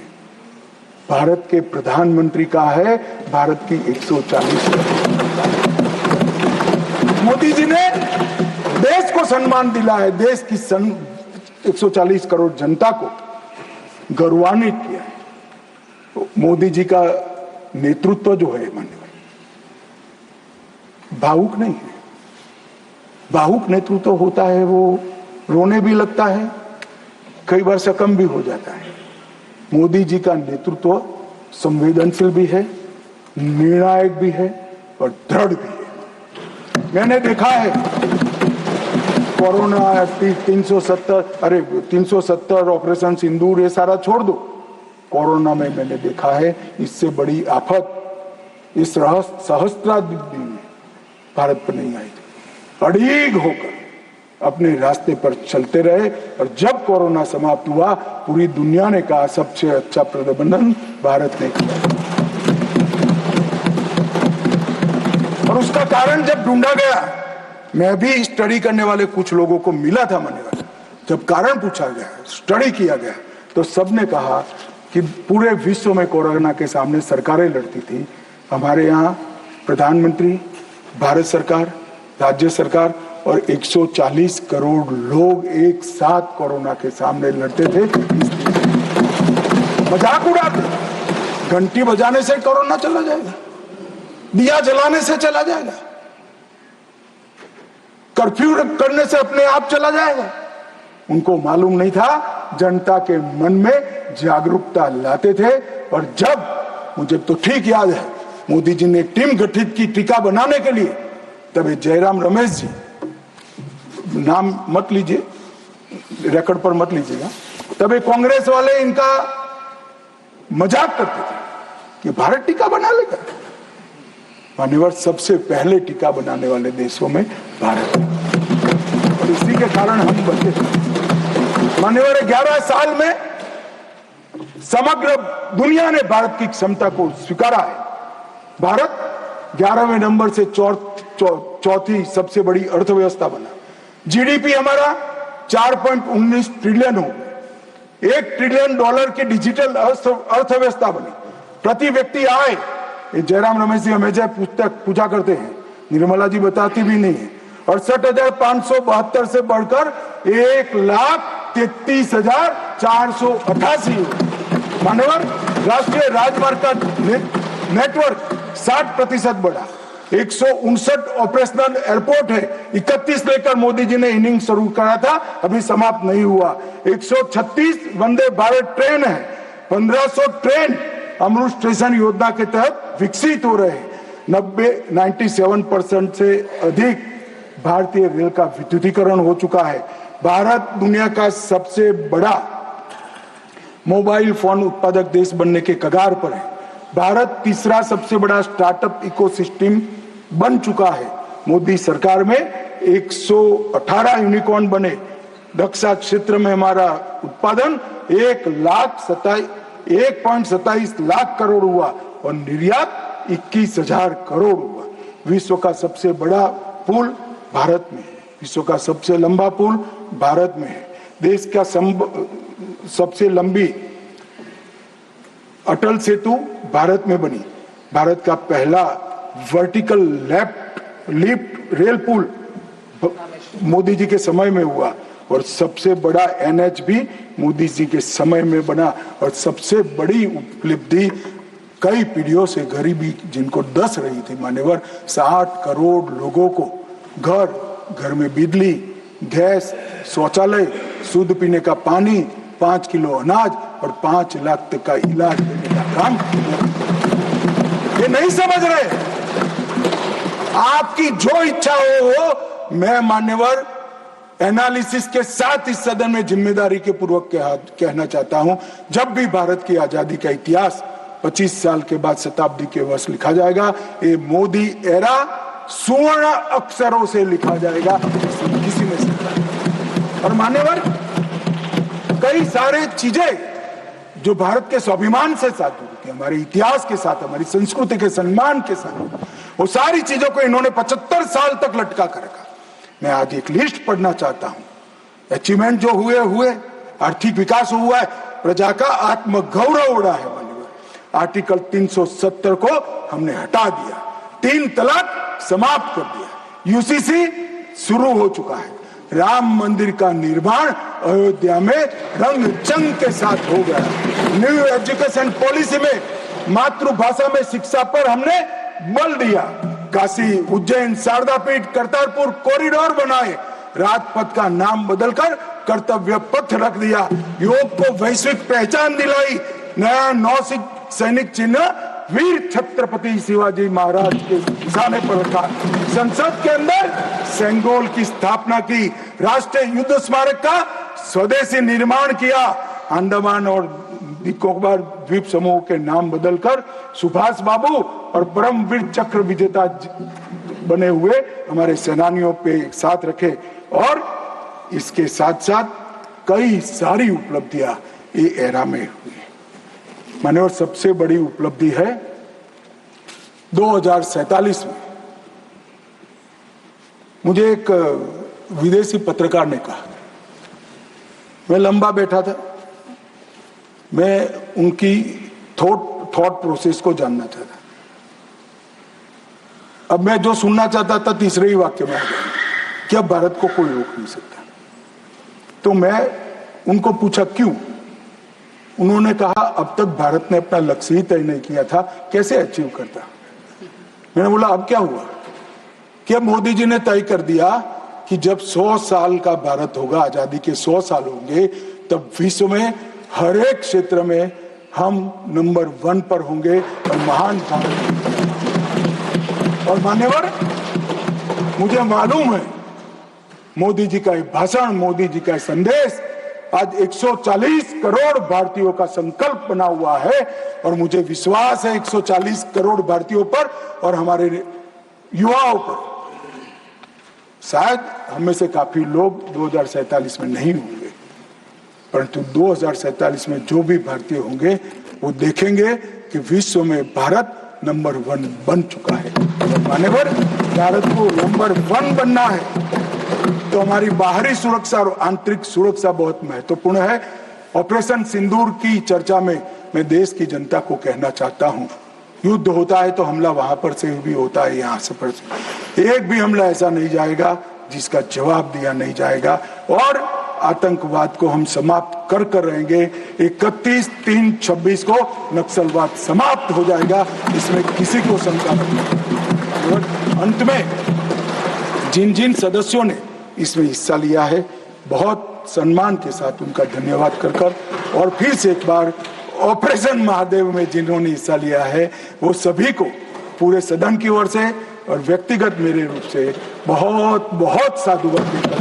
भारत के प्रधानमंत्री का है, भारत की 140 मोदी जी ने देश को सम्मान दिला है, देश की 140 करोड़ जनता को। गौरवान्वित किया है। मोदी जी का नेतृत्व जो है माननीय, भावुक नहीं है। भावुक नेतृत्व होता है वो रोने भी लगता है, कई बार शकम भी हो जाता है। मोदी जी का नेतृत्व संवेदनशील भी है, निर्णायक भी है और दृढ़ भी है। मैंने देखा है कोरोना 370 ऑपरेशन सिंदूर ये सारा छोड़ दो, कोरोना में मैंने देखा है इससे बड़ी आफत इस सहस्त्राब्दी में भारत पर नहीं आई थी। अड़ीग होकर अपने रास्ते पर चलते रहे और जब कोरोना समाप्त हुआ पूरी दुनिया ने कहा सबसे अच्छा प्रबंधन भारत ने किया। और उसका कारण जब ढूंढा गया, मैं भी स्टडी करने वाले कुछ लोगों को मिला था मान्यवर, जब कारण पूछा गया, स्टडी किया गया, तो सबने कहा कि पूरे विश्व में कोरोना के सामने सरकारें लड़ती थी, हमारे यहाँ प्रधानमंत्री, भारत सरकार, राज्य सरकार और 140 करोड़ लोग एक साथ कोरोना के सामने लड़ते थे। मजाक उड़ाते, घंटी बजाने से कोरोना चला जाएगा, दिया जलाने से चला जाएगा, कर्फ्यू करने से अपने आप चला जाएगा। उनको मालूम नहीं था, जनता के मन में जागरूकता लाते थे। और जब मुझे तो ठीक याद है मोदी जी ने टीम गठित की टीका बनाने के लिए, तब जयराम रमेश जी, नाम मत लीजिए, रिकॉर्ड पर मत लीजिएगा, तब कांग्रेस वाले इनका मजाक करते थे कि भारत टीका बना लेगा। मान्यवर सबसे पहले टीका बनाने वाले देशों में भारत है और इसी के कारण हम बचे। मान्यवर 11 साल में समग्र दुनिया ने भारत की क्षमता को स्वीकारा है। भारत 11वें नंबर से चौथी सबसे बड़ी अर्थव्यवस्था बना। जीडीपी हमारा 4.19 ट्रिलियन हो गया, $1 ट्रिलियन की डिजिटल अर्थव्यवस्था बनी। प्रति व्यक्ति आय, जयराम रमेश जी हमेशा पूछा करते हैं, निर्मला जी बताती भी नहीं है, 68,572 से बढ़कर 1,33,488। मान्यवर राष्ट्रीय राजमार्ग का नेटवर्क 60% बढ़ा, 159 ऑपरेशनल एयरपोर्ट है, 31 लेकर मोदी जी ने इनिंग शुरू करा था, अभी समाप्त नहीं हुआ। 136 वंदे भारत ट्रेन है, 1500 ट्रेन अमृत स्टेशन योजना के तहत विकसित हो रहे हैं। 97% से अधिक भारतीय रेल का विद्युतीकरण हो चुका है। भारत दुनिया का सबसे बड़ा मोबाइल फोन उत्पादक देश बनने के कगार पर है। भारत तीसरा सबसे बड़ा स्टार्टअप इकोसिस्टम बन चुका है। मोदी सरकार में 118 यूनिकॉर्न बने। रक्षा क्षेत्र में हमारा उत्पादन 1.27 लाख करोड़ हुआ और निर्यात 21,000 करोड़ हुआ। विश्व का सबसे बड़ा पुल भारत में है, विश्व का सबसे लंबा पुल भारत में है। देश का सबसे लंबी अटल सेतु भारत में बनी। भारत का पहला वर्टिकल लिफ्ट रेल पुल मोदी जी के समय में हुआ और सबसे बड़ा NH भी मोदी जी के समय में बना। और सबसे बड़ी उपलब्धि कई पीढ़ियों से गरीबी जिनको डस रही थी मान्यवर, 60 करोड़ लोगों को घर में बिजली, गैस, शौचालय, शुद्ध पीने का पानी, 5 किलो अनाज और 5 लाख तक का इलाज देने का काम। ये नहीं समझ रहे। आपकी जो इच्छा हो मैं मान्यवर एनालिसिस के साथ इस सदन में जिम्मेदारी के पूर्वक कहना चाहता हूं, जब भी भारत की आजादी का इतिहास 25 साल के बाद शताब्दी के वर्ष लिखा जाएगा, ये मोदी एरा स्वर्ण अक्षरों से लिखा जाएगा, किसी में से। और मान्यवर कई सारे चीजें जो भारत के स्वाभिमान से साथ जुड़ी थी, हमारे इतिहास के साथ, हमारी संस्कृति के सम्मान के साथ, वो सारी चीजों को इन्होंने 75 साल तक लटका कर रखा। मैं आज एक लिस्ट पढ़ना चाहता हूं। अचीवमेंट जो हुए, आर्थिक विकास हुआ है, प्रजा का आत्मगौरव उड़ा है। आर्टिकल 370 को हमने हटा दिया, 3 तलाक समाप्त कर दिया, UCC शुरू हो चुका है, राम मंदिर का निर्माण अयोध्या में रंग चंग के साथ हो गया। न्यू एजुकेशन पॉलिसी में मातृभाषा में शिक्षा पर हमने बल दिया। काशी, उज्जैन, शारदा पीठ, करतारपुर कॉरिडोर बनाए, राजपथ का नाम बदलकर कर्तव्य पथ रख दिया, योग को वैश्विक पहचान दिलाई, नया नौसिक सैनिक चिन्ह वीर छत्रपति शिवाजी महाराज के निशाने पर रखा, संसद के अंदर सेंगोल की स्थापना की, राष्ट्रीय युद्ध स्मारक का स्वदेशी निर्माण किया, अंडमान और निकोबार द्वीप समूह के नाम बदलकर सुभाष बाबू और परमवीर चक्र विजेता बने हुए हमारे सेनानियों पे साथ रखे। और इसके साथ साथ कई सारी उपलब्धियां ये एरा में हुई। माने और सबसे बड़ी उपलब्धि है 2047 में मुझे एक विदेशी पत्रकार ने कहा, मैं लंबा बैठा था, मैं उनकी थॉट प्रोसेस को जानना चाहता। अब मैं जो सुनना चाहता था तीसरे ही वाक्य में आ गया कि अब भारत को कोई रोक नहीं सकता। तो मैं उनको पूछा क्यों? उन्होंने कहा अब तक भारत ने अपना लक्ष्य ही तय नहीं किया था, कैसे अचीव करता। मैंने बोला अब क्या हुआ कि अब मोदी जी ने तय कर दिया कि जब 100 साल का भारत होगा, आजादी के 100 साल होंगे, तब विश्व में हर एक क्षेत्र में हम नंबर 1 पर होंगे और महान भारत। और मान्यवर, मुझे मालूम है मोदी जी का भाषण, मोदी जी का संदेश आज 140 करोड़ भारतीयों का संकल्प बना हुआ है और मुझे विश्वास है 140 करोड़ भारतीयों पर और हमारे युवाओं पर। शायद हमें से काफी लोग 2047 में नहीं होंगे, परंतु 2047 में जो भी भारतीय होंगे वो देखेंगे कि विश्व में भारत नंबर 1 बन चुका है। मान्यवर, भारत को नंबर 1 बनना है तो हमारी बाहरी सुरक्षा और आंतरिक सुरक्षा बहुत महत्वपूर्ण है। ऑपरेशन सिंदूर की चर्चा में मैं देश की जनता को कहना चाहता हूं, युद्ध होता है तो हमला वहां पर से भी होता है, यहाँ से पर से एक भी हमला ऐसा नहीं जाएगा जिसका जवाब दिया नहीं जाएगा और आतंकवाद को हम समाप्त कर रहेंगे। 31/3/26 को नक्सलवाद समाप्त हो जाएगा, इसमें किसी को शंका नहीं। और अंत में जिन जिन सदस्यों ने इसमें हिस्सा लिया है, बहुत सम्मान के साथ उनका धन्यवाद कर और फिर से एक बार ऑपरेशन महादेव में जिन्होंने हिस्सा लिया है वो सभी को पूरे सदन की ओर से और व्यक्तिगत मेरे रूप से बहुत बहुत साधुवाद देता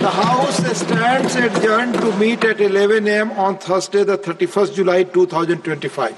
The House stands adjourned to meet at 11 a.m. on Thursday, the 31st July 2025.